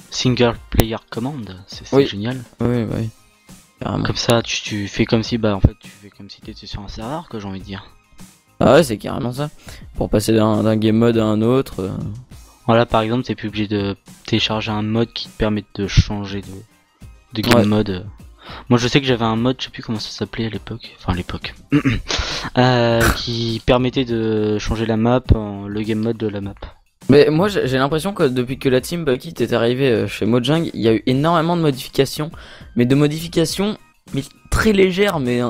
single player command, c'est Oui. génial. Oui, bah oui. Carrément. Comme ça, tu fais comme si, en fait, tu fais comme si t'étais sur un serveur, que j'ai envie de dire. Ah ouais, c'est carrément ça. Pour passer d'un game mode à un autre. Voilà, par exemple, t'es plus obligé de télécharger un mode qui te permet de changer de game mode. Moi, je sais que j'avais un mode, je sais plus comment ça s'appelait à l'époque. Enfin, à l'époque. Qui permettait de changer la map, le game mode de la map. Mais moi, j'ai l'impression que depuis que la team Bucket est arrivée chez Mojang, il y a eu énormément de modifications. Mais de modifications mais très légères, mais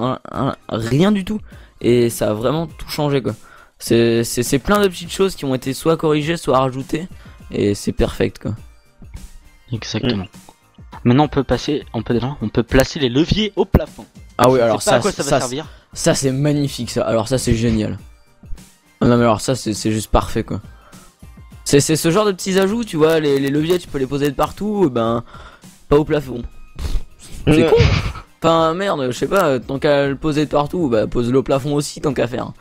rien du tout. Et ça a vraiment tout changé quoi. C'est plein de petites choses qui ont été soit corrigées, soit rajoutées. Et c'est perfect quoi. Exactement. Maintenant on peut placer les leviers au plafond. Ah oui, Je alors sais pas ça, à quoi ça va servir. Ça c'est magnifique ça. Alors ça c'est génial. Ah non mais alors ça c'est juste parfait quoi. C'est ce genre de petits ajouts, tu vois, les leviers tu peux les poser de partout, ben pas au plafond. C'est con. Enfin merde, je sais pas, tant qu'à le poser de partout, bah pose-le au plafond aussi tant qu'à faire.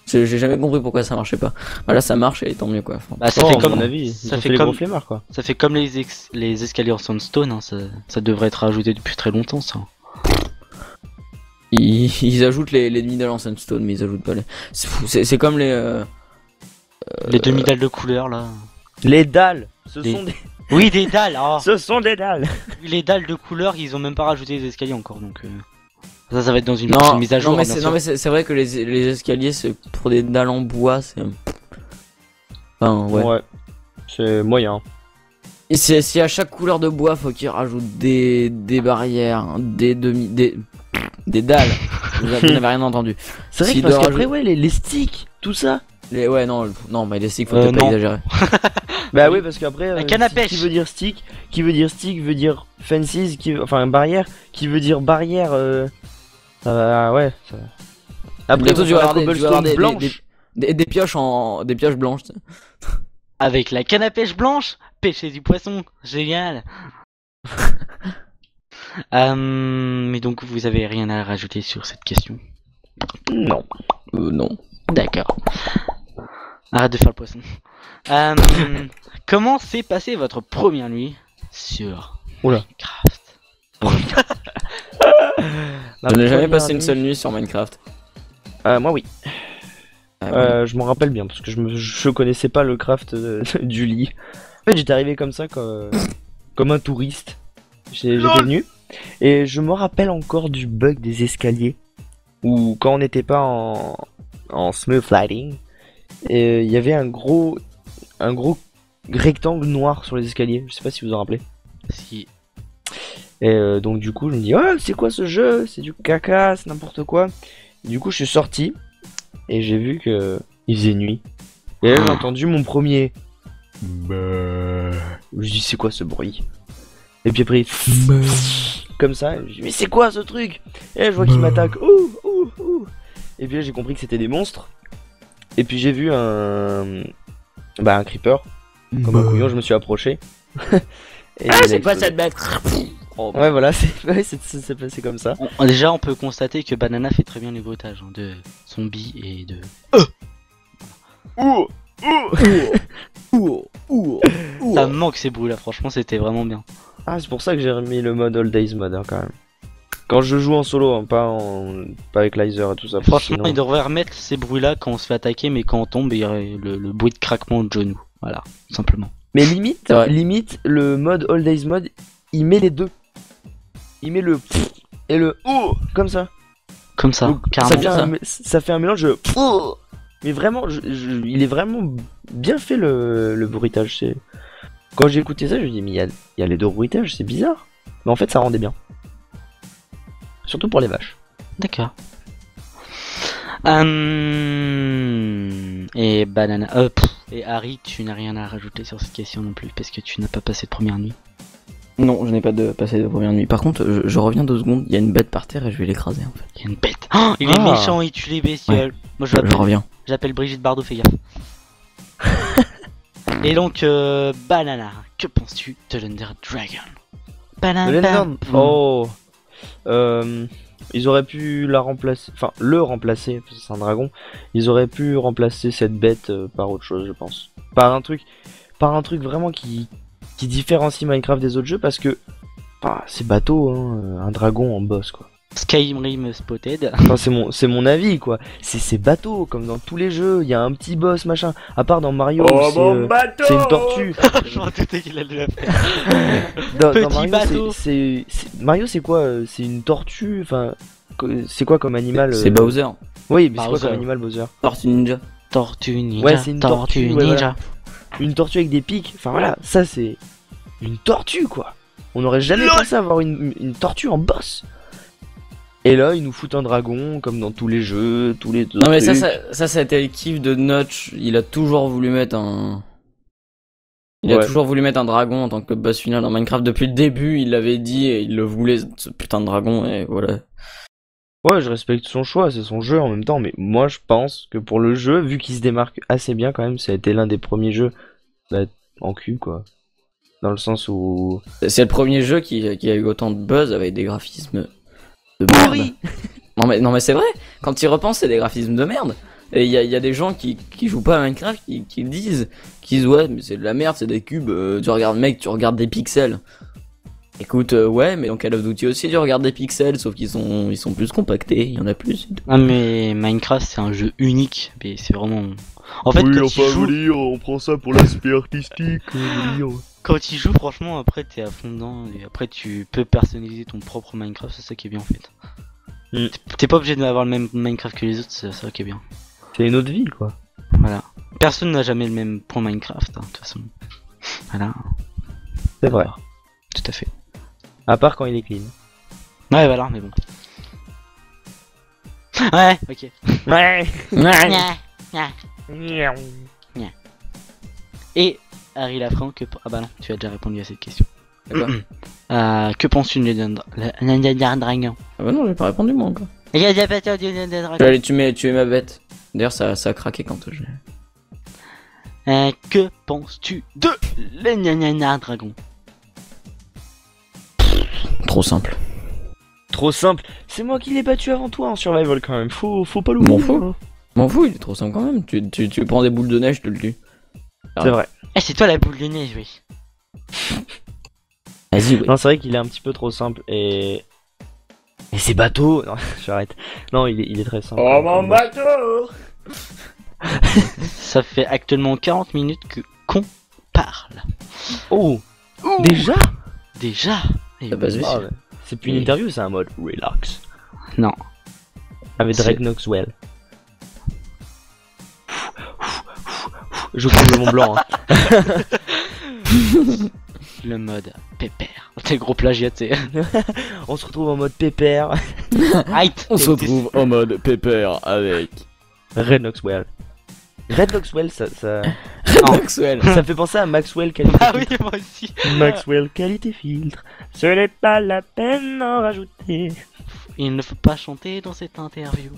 J'ai jamais compris pourquoi ça marchait pas. Bah là ça marche et tant mieux quoi. Enfin, Ça fait comme mon avis, ça ils fait ont les comme gros flemmards quoi. ça fait comme les escaliers en sandstone, hein, ça devrait être ajouté depuis très longtemps ça. ils ajoutent les demi-dalles en sandstone mais ils ajoutent pas les. C'est fou, c'est comme les demi-dalles de couleur là. Les dalles, ce Les- sont des Oui, des dalles. Oh. ce sont des dalles. Les dalles de couleur, ils ont même pas rajouté les escaliers encore donc. Ça va être dans une Non, mise à jour. non mais bien c'est sûr. non, mais c'est vrai que les escaliers c'est pour des dalles en bois, c'est. Enfin, ouais. Ouais. C'est moyen. Et si à chaque couleur de bois faut qu'ils rajoutent des barrières, des dalles. Vous n'avez rien entendu. C'est vrai S'il que parce doit qu'après, rajouter- ouais, les sticks, tout ça. Ouais non mais les sticks faut peut-être pas non. exagérer. Bah oui, parce qu'après, La canne à pêche. qui veut dire stick, veut dire fences, enfin barrière, qui veut dire barrière. Ça va, ouais. Ça... Après, Bientôt on tu vas fera avoir la tu vas avoir cobblestone blanche. des pioches des pioches blanches. Tu sais. Avec la canne à pêche blanche, pêcher du poisson, génial. Mais donc vous avez rien à rajouter sur cette question? Non. Non. D'accord. Arrête de faire le poisson. Comment s'est passée votre première nuit sur Oula. Minecraft? Je n'ai jamais passé une seule nuit sur Minecraft. Moi oui. Je m'en rappelle bien parce que je connaissais pas le craft du lit. En fait, j'étais arrivé comme ça, comme un touriste. J'étais venu et je me rappelle encore du bug des escaliers où quand on n'était pas en smooth lighting, il y avait un gros rectangle noir sur les escaliers. Je sais pas si vous en rappelez. Si. Et donc du coup, je me dis oh c'est quoi ce jeu? C'est du caca, c'est n'importe quoi. Du coup, je suis sorti. Et j'ai vu que il faisait nuit. Et là, j'ai entendu mon premier. Je dis c'est quoi ce bruit? Et puis après, comme ça, je dis mais c'est quoi ce truc? Et là, je vois qu'il m'attaque. Ouh. Et puis là, j'ai compris que c'était des monstres. Et puis j'ai vu un creeper. Comme un couillon, je me suis approché. Et il a c'est quoi explosé. cette bête? Ouais, voilà, c'est passé comme ça. Déjà, on peut constater que Banana fait très bien les bruitages de zombie et de. Ça me manque ces bruits-là. Franchement, c'était vraiment bien. Ah, c'est pour ça que j'ai remis le mode All Days mode quand même. Quand je joue en solo, hein, pas avec Lizer et tout ça. parce que Franchement, sinon- il devrait remettre ces bruits-là quand on se fait attaquer, mais quand on tombe, il y aurait le bruit de craquement de genou. Voilà, tout simplement. Mais limite, C'est vrai. le mode All Days mode, il met les deux. Il met le et le comme ça. Comme ça, Donc, carrément. ça fait un mélange de mais vraiment, il est vraiment bien fait le bruitage. Quand j'ai écouté ça, je me dis mais il y a les deux bruitages, c'est bizarre. Mais en fait, ça rendait bien. Surtout pour les vaches. D'accord. Et Banana. Et Harry, tu n'as rien à rajouter sur cette question non plus, parce que tu n'as pas passé de première nuit. Non, je n'ai pas passé de première nuit. Par contre, je reviens 2 secondes. Il y a une bête par terre et je vais l'écraser en fait. Il y a une bête. Oh, il est Ah. méchant, il tue les bestioles. Moi, Je reviens. j'appelle Brigitte Bardot, fais gaffe. Et donc, Banana, que penses-tu de l'Under Dragon? Banana. Oh. Ils auraient pu la remplacer, enfin le remplacer, parce que c'est un dragon. Ils auraient pu remplacer cette bête par autre chose, je pense. Par un truc vraiment qui différencie Minecraft des autres jeux, parce que c'est bateau, hein, un dragon en boss quoi. Skyrim Spotted. Enfin, c'est mon avis quoi. C'est bateau comme dans tous les jeux. Il y a un petit boss machin. À part dans Mario, c'est une tortue. Je m'en doutais qu'il allait la faire. Dans Petit Mario, bateau. Mario, c'est quoi? C'est une tortue. Enfin, c'est quoi comme animal? C'est Bowser. Oui, mais c'est quoi Bowser. comme animal Bowser? Tortue Ninja. Tortue Ninja. Ouais, c'est une tortue, ouais, Ninja. Une tortue avec des pics. Enfin voilà, ça c'est une tortue quoi. On n'aurait jamais pensé avoir une tortue en boss. Et là, ils nous foutent un dragon comme dans tous les jeux, tous les. Non mais trucs. ça a été le kiff de Notch. Il a toujours voulu mettre un. Il a Ouais. toujours voulu mettre un dragon en tant que boss final dans Minecraft depuis le début. Il l'avait dit et il le voulait ce putain de dragon et voilà. Ouais, je respecte son choix, c'est son jeu en même temps, mais moi je pense que pour le jeu, vu qu'il se démarque assez bien quand même, ça a été l'un des premiers jeux en cul quoi. Dans le sens où. C'est le premier jeu qui a eu autant de buzz avec des graphismes de merde. Non mais c'est vrai. Quand ils repensent, c'est des graphismes de merde. Et il y a des gens qui jouent pas à Minecraft qui le disent, qui disent ouais mais c'est de la merde, c'est des cubes. Tu regardes mec, tu regardes des pixels. Écoute, ouais, mais dans Call of Duty aussi, tu regardes des pixels, sauf qu'ils sont plus compactés, il y en a plus. et tout. Ah mais Minecraft c'est un jeu unique, mais c'est vraiment. En fait, on prend ça pour l'aspect artistique. quand tu joues, franchement, après t'es à fond dedans et après tu peux personnaliser ton propre Minecraft, c'est ça qui est bien en fait. T'es pas obligé d'avoir le même Minecraft que les autres, c'est ça qui est bien. C'est une autre vie, quoi. Voilà. Personne n'a jamais le même point Minecraft, hein, de toute façon. Voilà. C'est vrai. Tout à fait. À part quand il est clean. Ouais, voilà, mais bon. Ouais, ok. Ouais. Nya, nya. Et Harry Lafranc, ah bah non, tu as déjà répondu à cette question. D'accord. Que penses-tu de Legend Dragon? Ah bah non, j'ai pas répondu moi encore. Il y a déjà pas de Legend Dragon. Allez, tu es ma bête. D'ailleurs, ça a craqué quand je... Que penses-tu de Legend Dragon? Trop simple. Trop simple. C'est moi qui l'ai battu avant toi en survival quand même. Faut pas l'oublier. M'en fous. M'en fous, il est trop simple quand même. Tu prends des boules de neige, je te le dis. C'est vrai. Eh, c'est toi la boule de neige, oui. Vas-y, oui. Non, c'est vrai qu'il est un petit peu trop simple et. Et c'est bateau. Non, j'arrête. Non, il est très simple. Oh mon bateau. Ça fait actuellement 40 minutes qu'on parle. Oh. Déjà. Déjà. Et Ça passe vite. Ah ouais. C'est plus une interview, c'est un mode relax. non. Avec C'est- Drake Knoxwell. Je coupe le Mont Blanc. Hein. Le mode pépère. T'es gros plagiat, t'sais. On se retrouve en mode pépère. Height. On se retrouve en mode pépère avec Red Knoxwell. Red Knoxwell, ça Maxwell. me fait penser à Maxwell qualité Ah oui, filtre. moi aussi. Maxwell qualité filtre. Ce n'est pas la peine d'en rajouter. Il ne faut pas chanter dans cette interview.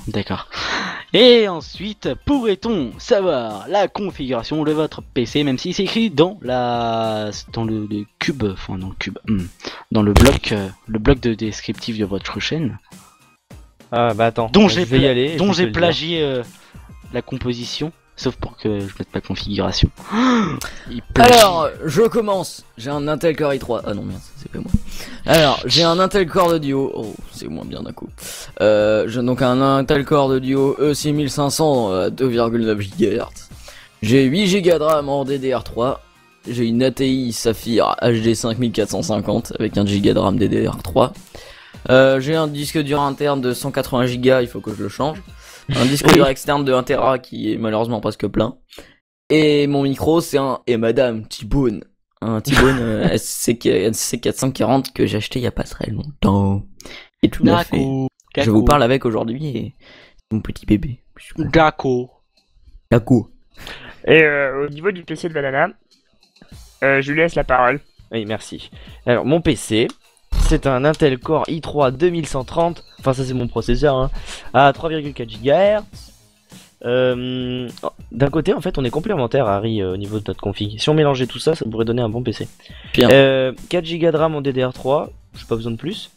D'accord. Et ensuite, pourrait-on savoir la configuration de votre PC, même si c'est écrit dans le cube, enfin dans le cube, dans le bloc de descriptif de votre chaîne, Ah bah attends, dont je j'ai vais y aller. et dont puis je j'ai vais le dire. plagié la composition, sauf pour que je mette la configuration. Il plagie. Alors, je commence. J'ai un Intel Core i3. Ah non, merde, ça, c'est pas moi. Alors, j'ai un Intel Core de Duo. Oh, c'est moins bien d'un coup. J'ai donc un Intel Core de Duo E6500 à 2,9 GHz. J'ai 8 Go de RAM en DDR3. J'ai une ATI Saphir HD 5450 avec 1 Go de RAM DDR3. J'ai un disque dur interne de 180 Go, il faut que je le change. Un disque dur externe de 1 Tera qui est malheureusement presque plein. Et mon micro, c'est un et Madame T-Bone. Un T-Bone SC440 que j'ai acheté il y a pas très longtemps. Et tout à fait. Je vous parle avec aujourd'hui et c'est mon petit bébé. D'accord. D'accord. Et au niveau du PC de Banana, je lui laisse la parole. Oui, merci. Alors, mon PC, c'est un Intel Core i3 2130. Enfin, ça, c'est mon processeur, hein, à 3,4 GHz. D'un côté, en fait, on est complémentaires, Harry, au niveau de notre config. Si on mélangeait tout ça, ça pourrait donner un bon PC. Bien. 4 Go de RAM en DDR3, j'ai pas besoin de plus.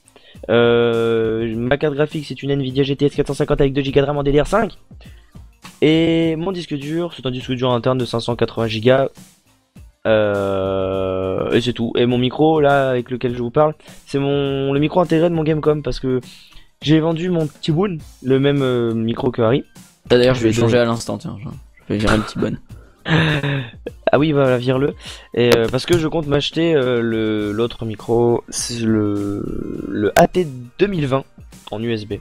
Ma carte graphique, c'est une Nvidia GTX 450 avec 2 Go de RAM en DDR5. Et mon disque dur, c'est un disque dur interne de 580 Go. Et c'est tout. Et mon micro, là, avec lequel je vous parle, c'est le micro intégré de mon Gamecom, parce que j'ai vendu mon petit Boon, le même micro que Harry. D'ailleurs, je vais changer à l'instant, tiens. Je vais virer le petit bonne. Ah oui, voilà, vire-le. Et parce que je compte m'acheter l'autre micro, c'est le AT 2020 en USB.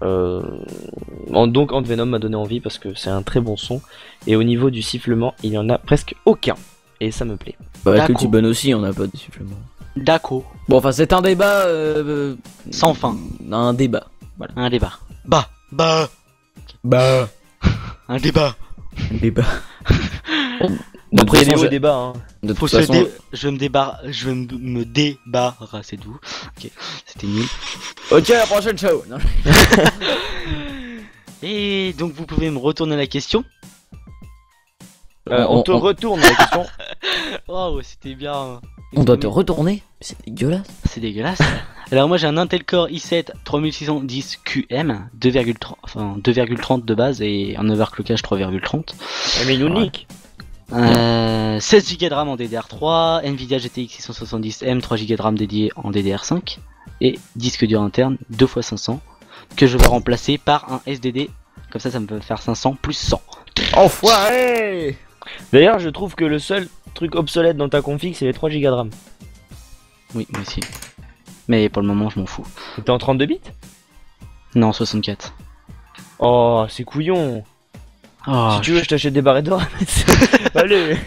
Donc Antvenom m'a donné envie parce que c'est un très bon son. Et au niveau du sifflement, il y en a presque aucun. Et ça me plaît. Bah, avec le D'accord. petit bonne aussi, on n'a pas de sifflement. D'accord. Bon, enfin, c'est un débat. Sans fin. Un débat. Voilà. Un débat. Bah. Bah. Un débat. Un débat. Donc toute façon, au je- débat, hein. De Faut toute se façon. je vais me débarrasser de vous. Ok, c'était nul. Ok, la prochaine show. Non, Et donc vous pouvez me retourner la question. On te retourne la question. Oh, c'était bien. On doit te retourner. C'est dégueulasse. C'est dégueulasse. Alors moi j'ai un Intel Core i7 3610 QM 2,30 de base et un overclockage 3,30. Mais il nous nique. 16 Go de RAM en DDR3, Nvidia GTX 670M, 3 Go de RAM dédié en DDR5 et disque dur interne 2x500 que je vais remplacer par un SDD. Comme ça me peut faire 500 plus 100. Enfoiré. D'ailleurs, je trouve que le seul truc obsolète dans ta config, c'est les 3 Go de RAM. Oui, moi aussi. Mais pour le moment, je m'en fous. T'es en 32 bits? Non, 64. Oh, c'est couillon. Oh, Si tu veux, je t'achète des barrettes d'or. Allez,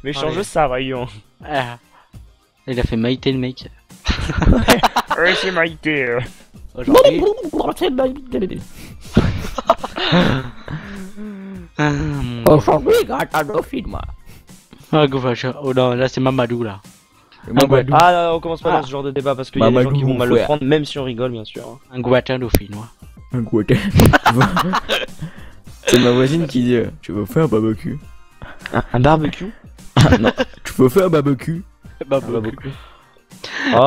mais change Allez. ça, voyons. Ah. Il a fait maïté le mec. Ouais, c'est Maïté. Aujourd'hui. Ah, mon Dieu. Aujourd'hui, gâte dauphine, moi. Ah, oh non, là c'est Mamadou là. Mamadou. Ah, là, on commence pas Ah. dans ce genre de débat parce qu'il y a des gens Mamadou, qui vont mon mal le frère. prendre, même si on rigole, bien sûr. Un guatin dauphinois. Un goûter. C'est ma voisine qui dit tu veux faire un barbecue? Un barbecue? Ah non, tu veux faire un barbecue? Bah, Oh,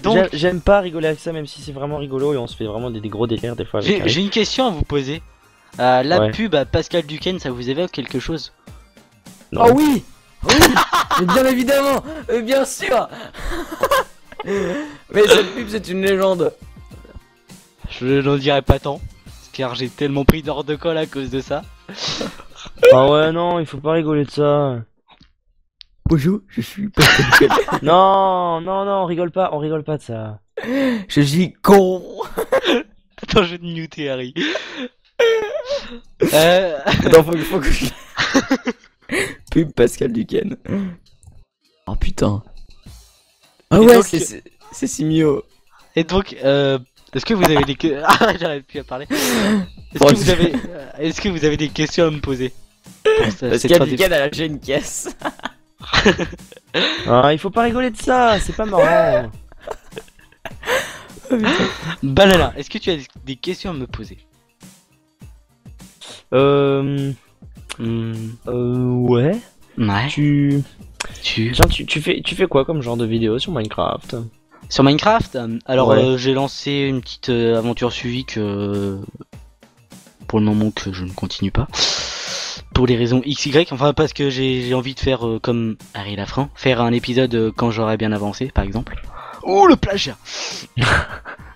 donc- j'aime pas rigoler avec ça, même si c'est vraiment rigolo et on se fait vraiment des gros délires des fois. avec Harry. J'ai une question à vous poser. La Ouais. pub à Pascal Duquesne, ça vous évoque quelque chose? Non. Oh oui! Oui! Mais bien évidemment! Bien sûr! Mais cette pub c'est une légende! Je n'en dirai pas tant, car j'ai tellement pris d'hors de colle à cause de ça. Ah ouais, non, il faut pas rigoler de ça. Bonjour, je suis Pascal Duquesne. Non, on rigole pas de ça. Je suis con! Attends, je vais te muter, Harry. Attends, faut que je... Pub Pascal Duquesne. Oh putain. Ah Et ouais, donc- c'est Simio. Et donc, est-ce que vous avez des questions? Ah, j'arrive plus à parler. Est-ce Bon, que vous avez, est-ce que vous avez des questions à me poser? Pour cette Pascal fin Duquesne a lâché une caisse. Ah, il faut pas rigoler de ça, c'est pas marrant. Banana, est-ce que tu as des questions à me poser? Ouais. Ouais. Tu Tu... Tiens, tu fais quoi comme genre de vidéo sur Minecraft? Sur Minecraft, alors Ouais. j'ai lancé une petite aventure suivie que pour le moment que je ne continue pas. Pour les raisons XY, enfin parce que j'ai envie de faire comme Harry Lafran, faire un épisode quand j'aurai bien avancé par exemple. Oh le plagiat.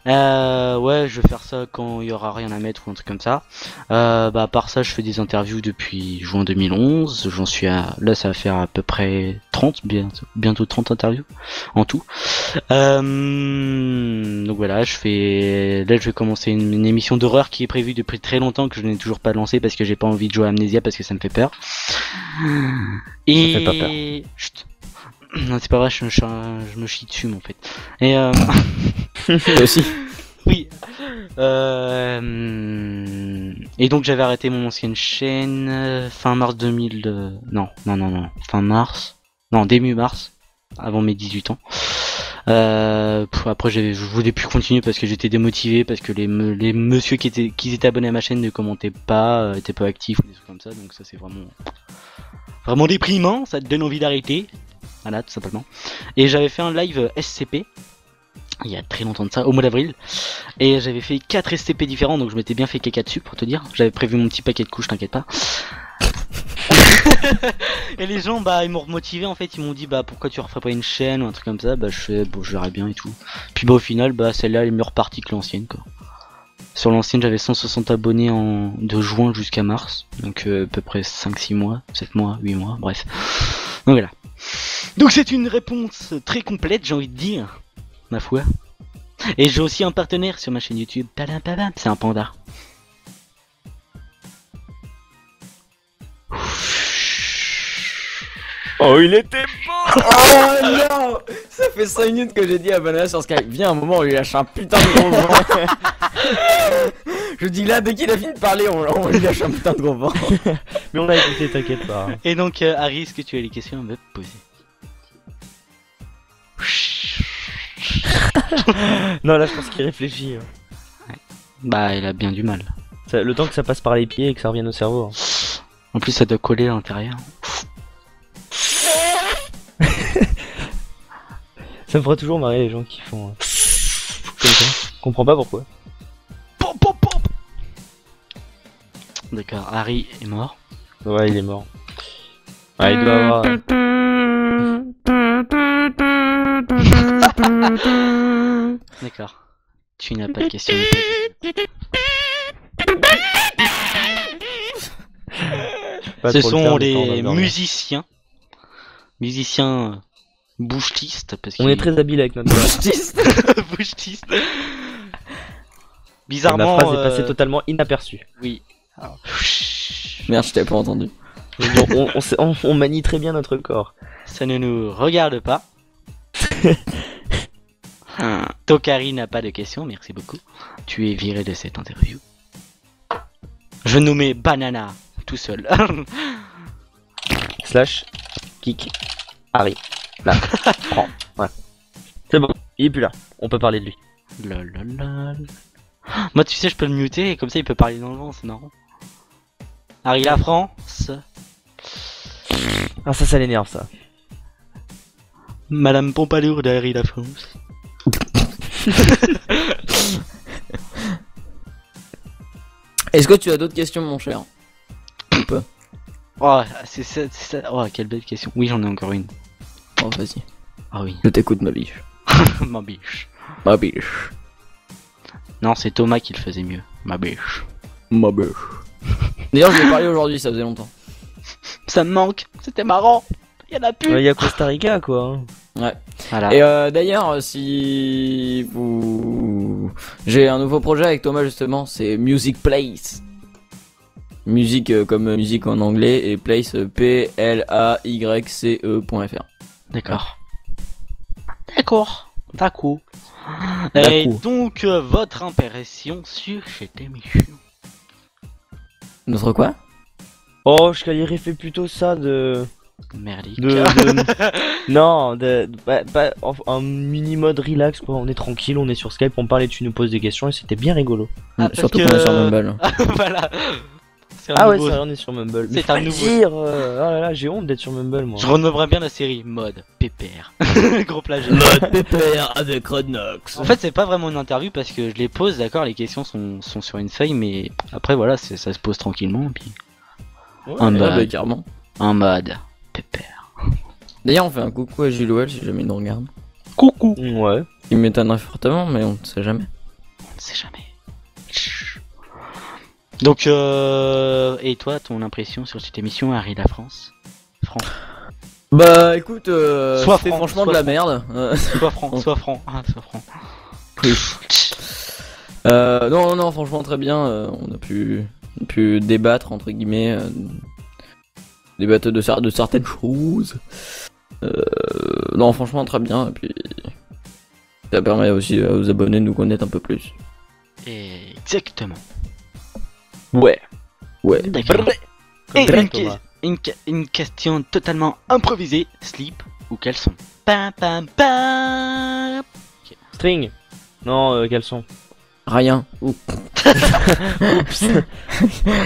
Ouais, je vais faire ça quand il y aura rien à mettre ou un truc comme ça. Bah à part ça, je fais des interviews depuis juin 2011. J'en suis à là, ça va faire à peu près 30, bientôt 30 interviews en tout. Donc voilà, je vais commencer une émission d'horreur qui est prévue depuis très longtemps que je n'ai toujours pas lancée parce que j'ai pas envie de jouer à Amnesia parce que ça me fait peur. Et fait pas peur. Chut. Non, c'est pas vrai, je me chie dessus en fait. Et Toi aussi. oui. Et donc j'avais arrêté mon ancienne chaîne fin mars 2000. Non. Fin mars. Non, début mars. Avant mes 18 ans. Après je voulais plus continuer parce que j'étais démotivé, parce que les messieurs qui étaient abonnés à ma chaîne ne commentaient pas, étaient pas actifs ou des trucs comme ça. Donc ça c'est vraiment déprimant, ça te donne envie d'arrêter. Voilà, tout simplement. Et j'avais fait un live SCP. Il y a très longtemps de ça, au mois d'avril. Et j'avais fait 4 SCP différents, donc je m'étais bien fait caca dessus pour te dire. J'avais prévu mon petit paquet de couches, t'inquiète pas. Et les gens, bah, ils m'ont remotivé en fait. Ils m'ont dit, bah, pourquoi tu referais pas une chaîne ou un truc comme ça. Bah, je fais, bon, je verrai bien et tout. Puis, bah, au final, bah, celle-là, elle est mieux repartie que l'ancienne, quoi. Sur l'ancienne, j'avais 160 abonnés de juin jusqu'à mars. Donc, à peu près 5-6 mois, 7 mois, 8 mois, bref. Donc, voilà. Donc, c'est une réponse très complète, j'ai envie de dire. Ma foi. Et j'ai aussi un partenaire sur ma chaîne YouTube. Tadam, tadam, c'est un panda. Oh, il était Oh non! Ça fait 5 minutes que j'ai dit à Banana sur Skype. Viens un moment, on lui lâche un putain de gros vent. Je dis là, dès qu'il a fini de parler, on lui lâche un putain de gros vent. Mais on a écouté, t'inquiète pas. Et donc, Harry, est-ce que tu as des questions à me poser? Non, là, je pense qu'il réfléchit. Bah, il a bien du mal. Le temps que ça passe par les pieds et que ça revienne au cerveau. En plus, ça doit coller à l'intérieur. Ça me ferait toujours marrer les gens qui font comme ça. Je comprends pas pourquoi. Pop, pop, pop. D'accord, Harry est mort. Ouais, il est mort. Ouais, il doit avoir. D'accord. Tu n'as pas de questions. à me poser. Pas Ce trop le sont faire, mais quand on va les dormir. musiciens Bouchtiste, parce On qu'il est très habile avec notre Bouchtiste. La Bizarrement, phrase est passée totalement inaperçue. oui. Merde, je t'avais pas entendu. On manie très bien notre corps. Ça ne nous regarde pas. Tokari n'a pas de questions, merci beaucoup. Tu es viré de cette interview. Je nommais Banana tout seul. Slash kick Harry. Là. Prends. Ouais. C'est bon, il est plus là. On peut parler de lui. Lololol. Moi, tu sais, je peux le muter et comme ça, il peut parler dans le vent, c'est marrant. Harry la France. Ah, ça l'énerve, ça. Madame Pompadour de Harry la France. Est-ce que tu as d'autres questions, mon cher? Ou pas? Oh, c'est ça. Oh, quelle belle question. Oui, j'en ai encore une. Oh, vas-y. Ah oui, Je t'écoute, ma biche. ma biche. Ma biche. Non, c'est Thomas qui le faisait mieux. Ma biche. Ma biche. D'ailleurs, je vais parler aujourd'hui, ça faisait longtemps. Ça me manque. C'était marrant. Il y en a plus. Il y a Costa Rica, quoi. Ouais. Voilà. Et d'ailleurs, si vous... J'ai un nouveau projet avec Thomas, justement, c'est Music Place. Musique comme musique en anglais et place PLAYCE.fr. D'accord. D'accord. Et donc, votre impression sur cette émission? Notre quoi? Oh, je qualifierais plutôt ça de... Merdique. Non, un mini mode relax, quoi. On est tranquille, on est sur Skype, on parle et tu nous poses des questions et c'était bien rigolo. Surtout parce qu'on est que- sur Mumble. Voilà. C'est un Ah ouais, nouveau- c'est vrai, on est sur Mumble. Mais C'est faut un pas le nouveau- dire, oh là là, j'ai honte d'être sur Mumble, moi. Je renommerais bien la série mode pépère. Gros plagiat. Mode pépère avec Rodnox. En fait, c'est pas vraiment une interview parce que je les pose, d'accord, les questions sont sur une feuille, mais après, voilà, ça se pose tranquillement. Et puis, un mode. Carrément. en mode pépère. D'ailleurs, on fait un coucou à Gilles Well si jamais il nous regarde. Coucou. Ouais. Il m'étonnerait fortement, mais on ne sait jamais. On ne sait jamais. Donc, et toi, ton impression sur cette émission, Harry la France? Franck. Bah écoute, Sois c'était franc, franchement sois de la franc. merde. Sois franc, sois franc. Ah, sois franc. Oui. Non, franchement très bien. On a pu débattre entre guillemets, débattre de certaines choses. Non, franchement très bien. Et puis ça permet aussi aux abonnés de nous connaître un peu plus. Exactement. Ouais. Ouais. D'accord. Comme Et toi, une, Thomas. une question totalement improvisée, slip ou caleçon? Pam pam pam. String. Non, caleçon. Rien. Oups.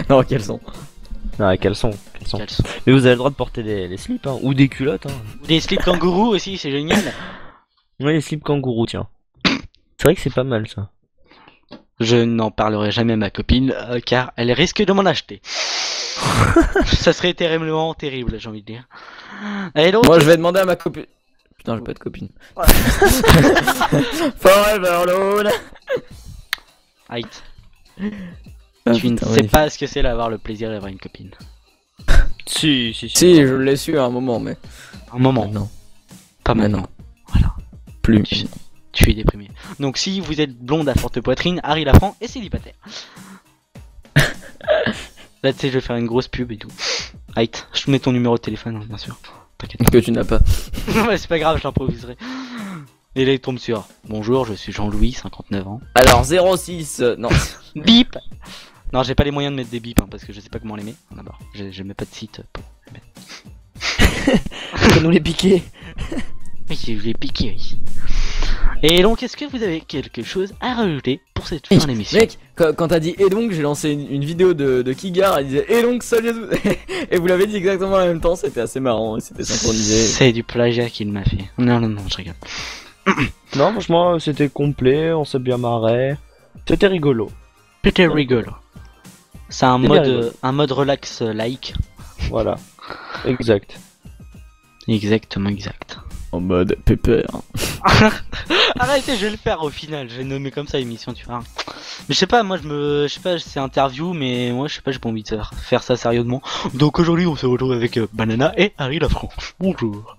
Non, quels sont? Non, caleçon. Caleçon. Mais vous avez le droit de porter les slips, hein, ou des culottes, hein. Ou des slips kangourous aussi, c'est génial. Ouais, les slips kangourous, tiens. C'est vrai que c'est pas mal, ça. Je n'en parlerai jamais à ma copine car elle risque de m'en acheter. Ça serait terriblement terrible, j'ai envie de dire. Et donc, Moi, je vais demander à ma copine. Putain, j'ai pas de copine. Forever alone. Aït, Ah, tu ne putain, sais magnifique. pas ce que c'est d'avoir le plaisir d'avoir une copine. Si. Si, je l'ai su à un moment, mais. Un moment, Non. pas Mais maintenant. non. Voilà. Plus. Tu es déprimé. Donc si vous êtes blonde à forte poitrine, Harry Lafranc est célibataire. Là tu sais je vais faire une grosse pub et tout. Aït, je te mets ton numéro de téléphone hein, bien sûr. T'inquiète Que tu n'as pas. pas. Ouais, c'est pas grave, je l'improviserai. Et là il tombe sur bonjour, je suis Jean-Louis, 59 ans. Alors, 06. Non. Bip. Non j'ai pas les moyens de mettre des bips hein, parce que je sais pas comment les mettre. D'abord, je mets pas de site pour les mettre. Faut nous les piquer. Oui, je l'ai piqué, oui. Et donc, est-ce que vous avez quelque chose à rajouter pour cette fin d'émission? Mec, quand t'as dit et donc, j'ai lancé une vidéo de Kigar, elle disait et donc, salut à tous. Et vous l'avez dit exactement en même temps, c'était assez marrant, et c'était synchronisé. C'est du plagiat qu'il m'a fait. Non, je rigole. Non, franchement, c'était complet, on s'est bien marré. C'était rigolo. C'était rigolo. C'est un C'est bien mode, rigolo. un mode relax like. Voilà. Exact. Exactement, exact. En mode pépère. Arrêtez, je vais le faire au final. Je vais nommer comme ça l'émission, tu vois. Mais je sais pas, moi je sais pas, c'est interview, mais moi je sais pas, j'ai pas envie de faire ça sérieusement. Donc aujourd'hui on se retrouve avec Banana et Harry Lafranc. Bonjour.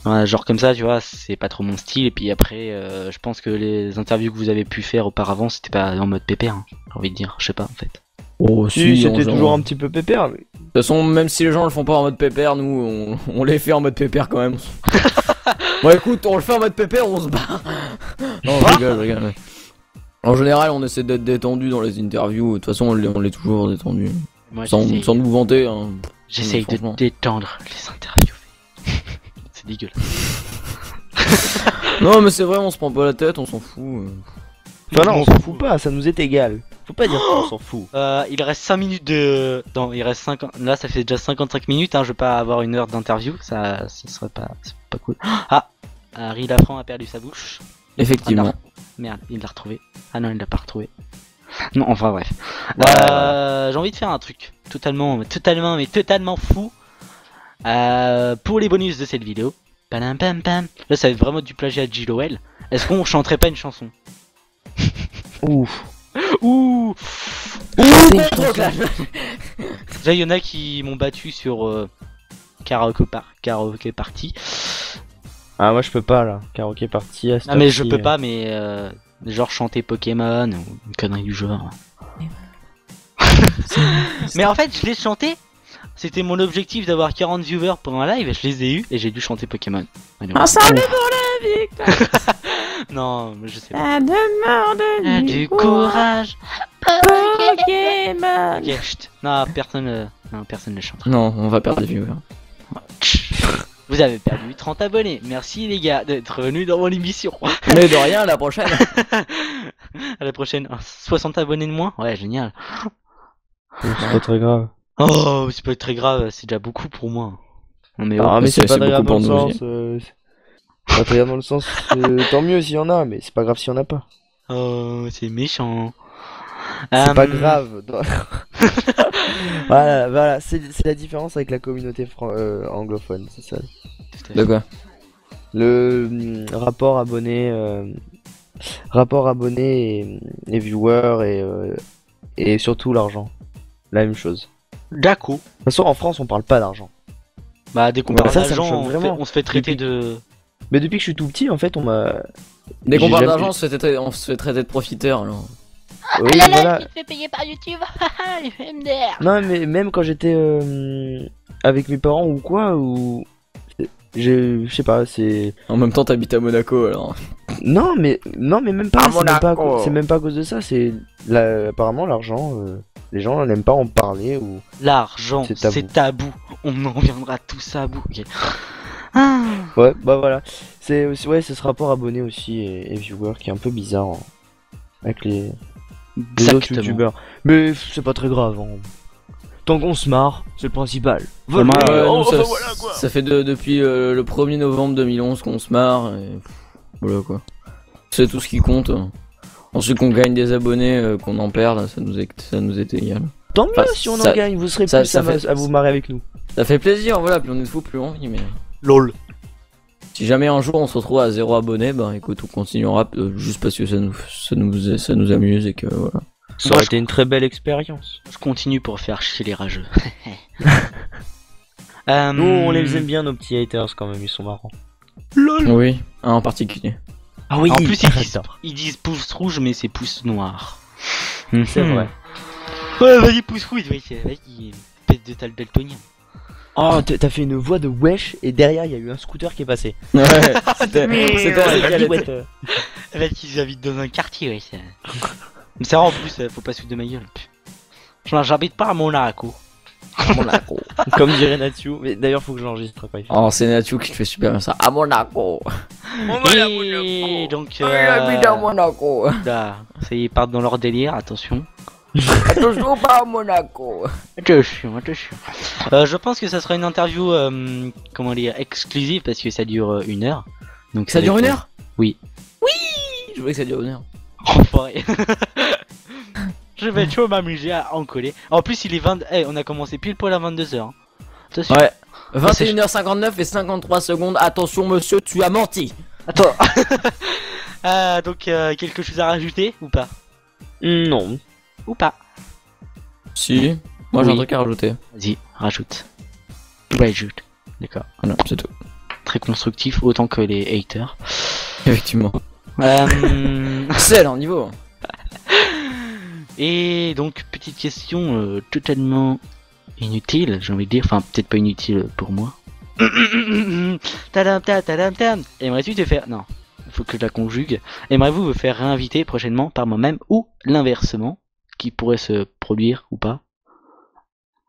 Voilà, genre comme ça, tu vois, c'est pas trop mon style. Et puis après, je pense que les interviews que vous avez pu faire auparavant, c'était pas en mode pépère, hein, j'ai envie de dire, je sais pas en fait. Oh Si, c'était toujours un petit peu pépère. Mais... De toute façon, même si les gens le font pas en mode pépère, nous on les fait en mode pépère quand même. Bon écoute, on le fait en mode pépère, on se bat. Non, je rigole, ouais. En général, on essaie d'être détendu dans les interviews. De toute façon, on l'est toujours détendu. Moi, Sans nous vanter. Hein. J'essaye de Franchement. détendre les interviews. C'est dégueulasse. Non, mais c'est vrai, on se prend pas la tête, on s'en fout. Enfin non, on s'en fout pas, ça nous est égal. Faut pas dire qu'on s'en fout. Il reste 5 minutes de... Non, il reste 50... Là, ça fait déjà 55 minutes, hein, je vais pas avoir une heure d'interview, ça serait pas... C'est pas cool. Ah, Harry Lafranc a perdu sa bouche. Effectivement. Merde, il l'a retrouvé. Ah non, il l'a pas retrouvé. Non, enfin bref. J'ai envie de faire un truc totalement fou. Pour les bonus de cette vidéo. Pam, pam, pam. Là, ça va être vraiment du plagiat de J.L. Est-ce qu'on chanterait pas une chanson? Ouf. Ouh. Déjà, il y en a qui m'ont battu sur karaoke party. Ah moi je peux pas là, karaoké party. Ah mais je peux pas, mais genre chanter Pokémon ou une connerie du genre. Mais en fait, je l'ai chanté. C'était mon objectif d'avoir 40 viewers pendant un live, je les ai eu et j'ai dû chanter Pokémon. Ensemble pour la victoire. Non, mais je sais pas. La demande Du courage. Pokémon. Ok, chut. Non, personne ne chante. Non, on va perdre des viewers. Vous avez perdu 30 abonnés. Merci les gars d'être venus dans mon émission. Mais de rien, à la prochaine. À la prochaine. 60 abonnés de moins. Ouais, génial. C'est pas très grave. Oh, c'est pas très grave, c'est déjà beaucoup pour moi. Non, mais, Ah mais c'est pas c'est très grave beaucoup dans le pour sens. C'est pas très grave dans le sens. Tant mieux s'il y en a, mais c'est pas grave s'il y en a pas. oh, c'est méchant. C'est pas grave. Voilà, c'est la différence avec la communauté anglophone, c'est ça. De quoi? Le rapport abonné, et viewers et surtout l'argent. La même chose. D'accord. De toute façon, en France, on parle pas d'argent. Bah, dès qu'on Ouais, parle ça me d'argent, choque vraiment. on se fait traiter Depuis- de. Mais depuis que je suis tout petit, en fait, on m'a. Dès qu'on J'ai parle jamais- d'argent, on se fait traiter de profiteur. Alors. Oui, Ah là là, voilà. il te fait payer par YouTube. Les MDR. Non, mais même quand j'étais avec mes parents ou quoi, ou. Je sais pas, c'est. En même temps, t'habites à Monaco alors. Non, mais même pas. À C'est même pas, Monaco. c'est même pas à cause de ça. C'est apparemment l'argent. Les gens n'aiment pas en parler ou. L'argent, C'est tabou. c'est tabou. On en reviendra tous à bout. Ok. Ah. Ouais, bah voilà. C'est ce rapport abonné aussi et viewer qui est un peu bizarre avec les autres Exactement. youtubeurs. Mais c'est pas très grave. Hein. Tant qu'on se marre, c'est le principal. Vraiment, Ouais, oh, nous, ça, bah voilà, quoi. ça fait depuis le 1er novembre 2011 qu'on se marre. Et... Voilà quoi. C'est tout ce qui compte. Ensuite qu'on gagne des abonnés, qu'on en perde, ça nous est égal. Tant mieux Enfin, si on ça- en gagne, vous serez ça- plus ça à vous marrer avec nous. Ça fait plaisir, voilà, plus on est de fou, plus on vit, mais... LOL. Si jamais un jour on se retrouve à 0 abonnés, bah écoute, on continuera juste parce que ça nous amuse et que voilà. Ça aurait été une très belle expérience. Je continue pour faire chier les rageux. Nous, on les aime bien, nos petits haters quand même, ils sont marrants. LOL. Oui, un en particulier. Ah oui, En plus, ils disent pouce rouge, mais c'est pouce noir. c'est vrai. Ouais, vas-y, pouce rouge, vas-y, pète de tal daltonien. Oh, t'as fait une voix de wesh et derrière il y a eu un scooter qui est passé. Ouais, c'était assez Vas-y, calé. ouais, Vas-y, ils habitent dans un quartier, ouais. Mais c'est vrai, en plus, faut pas se foutre de ma gueule. J'habite pas à Monaco. Monaco. Comme dirait Natsu. Mais d'ailleurs, faut que j'enregistre quand il fait. Oh, c'est Natsu qui te fait super bien ça. À Monaco. Et donc, à Monaco. là, ça y est, ils partent dans leur délire, attention. Toujours pas à Monaco. Attention. Je pense que ça sera une interview, comment dire, exclusive parce que ça dure 1 heure. Donc Ça dure va être- 1 heure? Oui. Je voulais que ça dure 1 heure. Enfoiré. Je vais toujours m'amuser à en coller. En plus, il est 20. On a commencé pile poil à 22h. Hein. Attention. Ouais. 21h59 et 53 secondes. Attention, monsieur, tu as menti. Attends. Donc, quelque chose à rajouter ou pas? Non. Ou pas? Si, moi j'ai un Oui. truc à rajouter. Vas-y, rajoute. Rajoute. D'accord. Voilà, c'est tout. Très constructif, autant que les haters. Effectivement. Excellent niveau. Et donc, petite question totalement inutile, j'ai envie de dire. Enfin, peut-être pas inutile pour moi. Tadam, tadam, tadam. Aimerais-tu te faire... Non, il faut que je la conjugue. Aimerez-vous vous faire réinviter prochainement par moi-même ou l'inversement, qui pourrait se produire ou pas?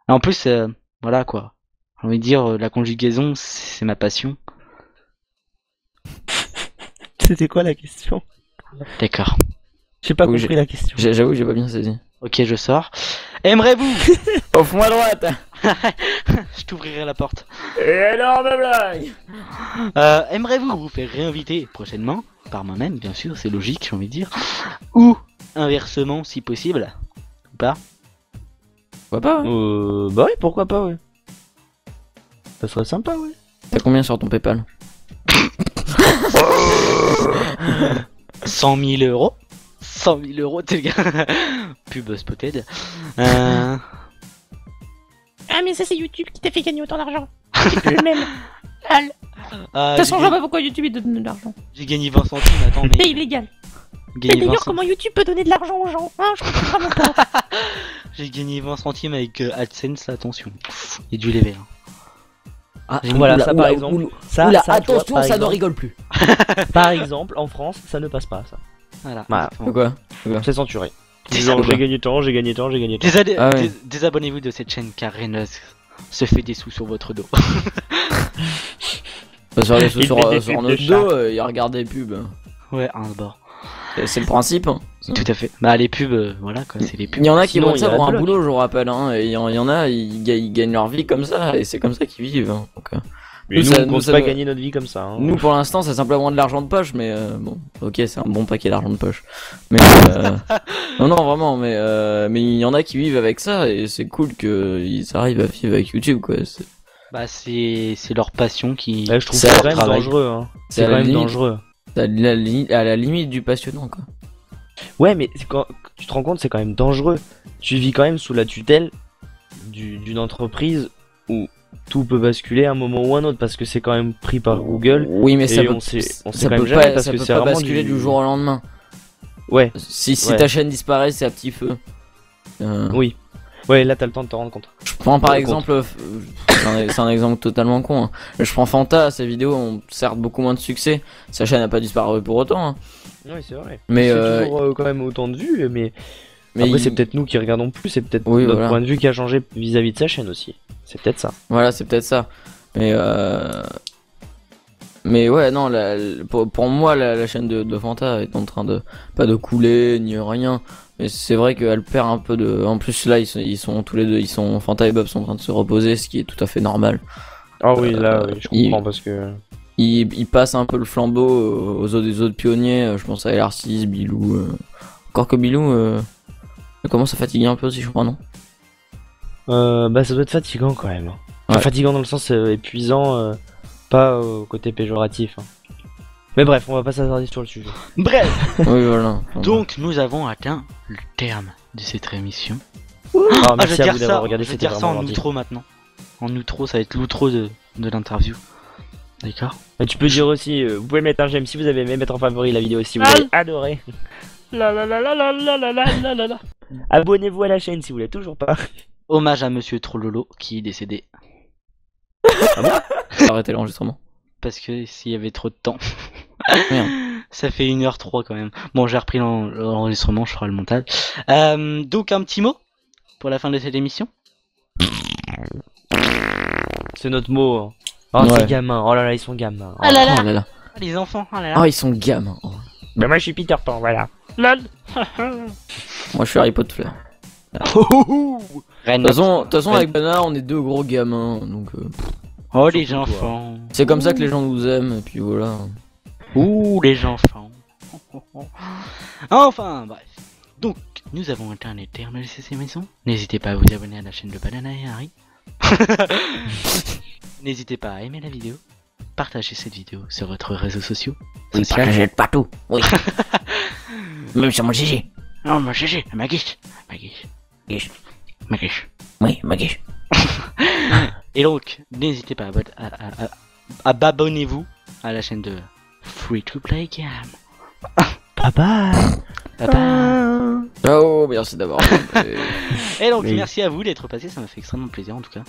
En plus, voilà quoi. J'ai envie de dire, la conjugaison, c'est ma passion. C'était quoi la question? D'accord. J'ai pas Oui, compris la question. J'avoue, j'ai pas bien saisi. Ok, je sors. Aimerez-vous Au fond à droite. Je t'ouvrirai la porte. Énorme blague. Aimerez-vous vous faire réinviter prochainement par moi-même, bien sûr, c'est logique, j'ai envie de dire. Ou inversement, si possible. Ou pas? Pourquoi pas, hein. Bah oui, pourquoi pas, ouais. Ça serait sympa, ouais. T'as combien sur ton PayPal? 100 000 euros. 100 000 euros, t'es le gars. Pub spotted. Ah, mais ça, c'est YouTube qui t'a fait gagner autant d'argent. C'est plus le même. Lol. De toute façon, je vois pas pourquoi YouTube il te donne de l'argent. J'ai gagné 20 centimes, attends, C'est mais. illégal. J'ai Mais gagné 20 d'ailleurs, centimes. comment YouTube peut donner de l'argent aux gens? Hein, je comprends vraiment pas. J'ai gagné 20 centimes avec AdSense, attention. Il y a du level. Ah, Voilà, ça par exemple. Ça, Oula, ça, tu vois, attention, par ça ne exemple- rigole plus. Par exemple, en France, ça ne passe pas, ça. Voilà. Voilà. exactement. Pourquoi? C'est censuré. Des Genre, abonnés. j'ai gagné tant, j'ai gagné tant, j'ai gagné tant. Ah ouais. Désabonnez-vous de cette chaîne car Renos se fait des sous sur votre dos. Bah, sur les sous Il sur, fait des sur pubs de notre chat. dos, il regarde des pubs. Ouais, un bord. C'est le principe. Hein. Tout à fait. Bah les pubs, voilà quoi, c'est les pubs. Il y en a qui Sinon, vont il y ça a pour un Adblock. boulot, je vous rappelle. Hein, et il y en a, ils gagnent leur vie comme ça, et c'est comme ça qu'ils vivent. Hein, donc, Mais nous, ça- on nous, compte ça pas doit- gagner notre vie comme ça. Hein. nous, pour l'instant, c'est simplement de l'argent de poche, mais bon, ok, c'est un bon paquet d'argent de poche. Mais non, non, vraiment, mais il y en a qui vivent avec ça, et c'est cool qu'ils arrivent à vivre avec YouTube, quoi. Bah c'est leur passion qui. Ouais, je trouve C'est ça leur quand même travail. dangereux. Hein. C'est C'est à quand la même limite. dangereux. C'est à la limite du passionnant, quoi. Ouais, mais quand tu te rends compte, c'est quand même dangereux. Tu vis quand même sous la tutelle d'une entreprise où tout peut basculer à un moment ou un autre parce que c'est quand même pris par Google. Oui, mais ça Et peut, on sait ça quand peut même jamais pas, parce ça que peut c'est pas vraiment basculer du jour au lendemain. Ouais, Si Ouais. ta chaîne disparaît, c'est à petit feu. oui. Ouais, là t'as le temps de te rendre compte. Je prends par Ouais, exemple, c'est un exemple totalement con. Hein. Je prends Fanta, ses vidéos ont certes beaucoup moins de succès. Sa chaîne n'a pas disparu pour autant. Hein. Oui, c'est vrai. Mais, C'est toujours quand même autant de vues, mais après il- c'est peut-être nous qui regardons plus, c'est peut-être Oui, notre voilà. point de vue qui a changé vis-à-vis de sa chaîne aussi. C'est peut-être ça. Voilà, c'est peut-être ça. Mais ouais, non, pour moi, la chaîne de Fanta est en train de pas de couler ni rien. Mais c'est vrai qu'elle perd un peu de. En plus là, ils sont tous les deux, Fanta et Bob sont en train de se reposer, ce qui est tout à fait normal. Ah oui, là, oui, je il- comprends parce que. Ils passent un peu le flambeau aux autres pionniers. Je pense à LR6, Bilou. Encore que Bilou, il commence à fatiguer un peu aussi, je crois, non? Bah ça doit être fatigant quand même. Enfin, Ouais. fatigant dans le sens épuisant, pas au côté péjoratif. Hein. Mais bref, on va pas s'attarder sur le sujet. Bref. Oui, voilà. Donc nous avons atteint le terme de cette émission. Ah, je merci vais à dire vous ça. d'avoir regardé, Je vais c'était dire ça vraiment en gentil. outro maintenant. En outro, ça va être l'outro de l'interview. D'accord. Et tu peux dire aussi, vous pouvez mettre un j'aime si vous avez aimé, mettre en favori la vidéo si vous Ah. avez adoré. La la la la la la la la la la la. Abonnez-vous à la chaîne si vous l'avez toujours pas. Hommage à Monsieur Trollolo qui est décédé Arrêtez l'enregistrement. parce que s'il y avait trop de temps. Merde. Ça fait 1h03 quand même. Bon, j'ai repris l'enregistrement, je ferai le montage. Donc un petit mot pour la fin de cette émission. C'est notre mot. Hein. Oh, Ouais. c'est gamin. Oh là là, ils sont gamins. Ah là là. Oh là là. Ah, les enfants, ah là là. Oh, ils sont gamins. Oh. Bah, moi, je suis Peter Pan, voilà. Lol. Moi, je suis Harry Potter. De Reine. toute façon, avec Bernard, on est deux gros gamins. Donc, Oh les Surtout toi. enfants. c'est comme ça que les gens nous aiment. Et puis voilà. Ouh les enfants. Enfin bref. Donc nous avons atteint les termes de cette émission. N'hésitez pas à vous abonner à la chaîne de Banana et Harry. N'hésitez pas à aimer la vidéo. Partagez cette vidéo sur votre réseau social. Partagez partout. Oui. Même sur mon GG. Non, ma GG, ma guiche. Ma guiche. Guiche. Ma guiche. Oui, ma guiche. Et donc, n'hésitez pas à abonnez-vous à la chaîne de Free to Play Game. Bye bye. Bye bye. Ciao, merci d'avoir. Et donc, Mais- merci à vous d'être passé, ça m'a fait extrêmement plaisir en tout cas.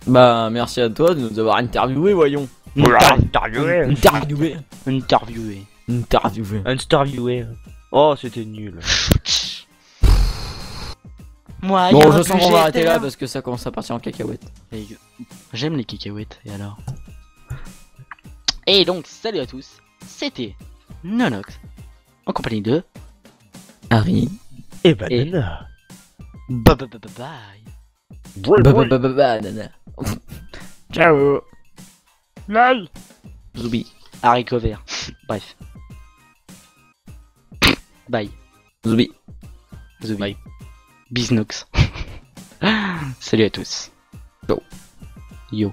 Bah, merci à toi de nous avoir interviewé, voyons. Interviewé. Interviewé. Interviewé. Interviewé. Interviewé. Oh, c'était nul. Moi, Bon, je sens qu'on va arrêter là parce que ça commence à partir en cacahuète. J'aime les cacahuètes, et alors? Et donc, salut à tous, c'était Nonox, en compagnie de Harry. Et banana. Bye bye bye bye bye. Banana. Ciao. Lol. Zoubi. Haricots verts. Bref. Bye. Zoubi. Zoubi. Bye. Bisnox. Salut à tous. Ciao. Yo.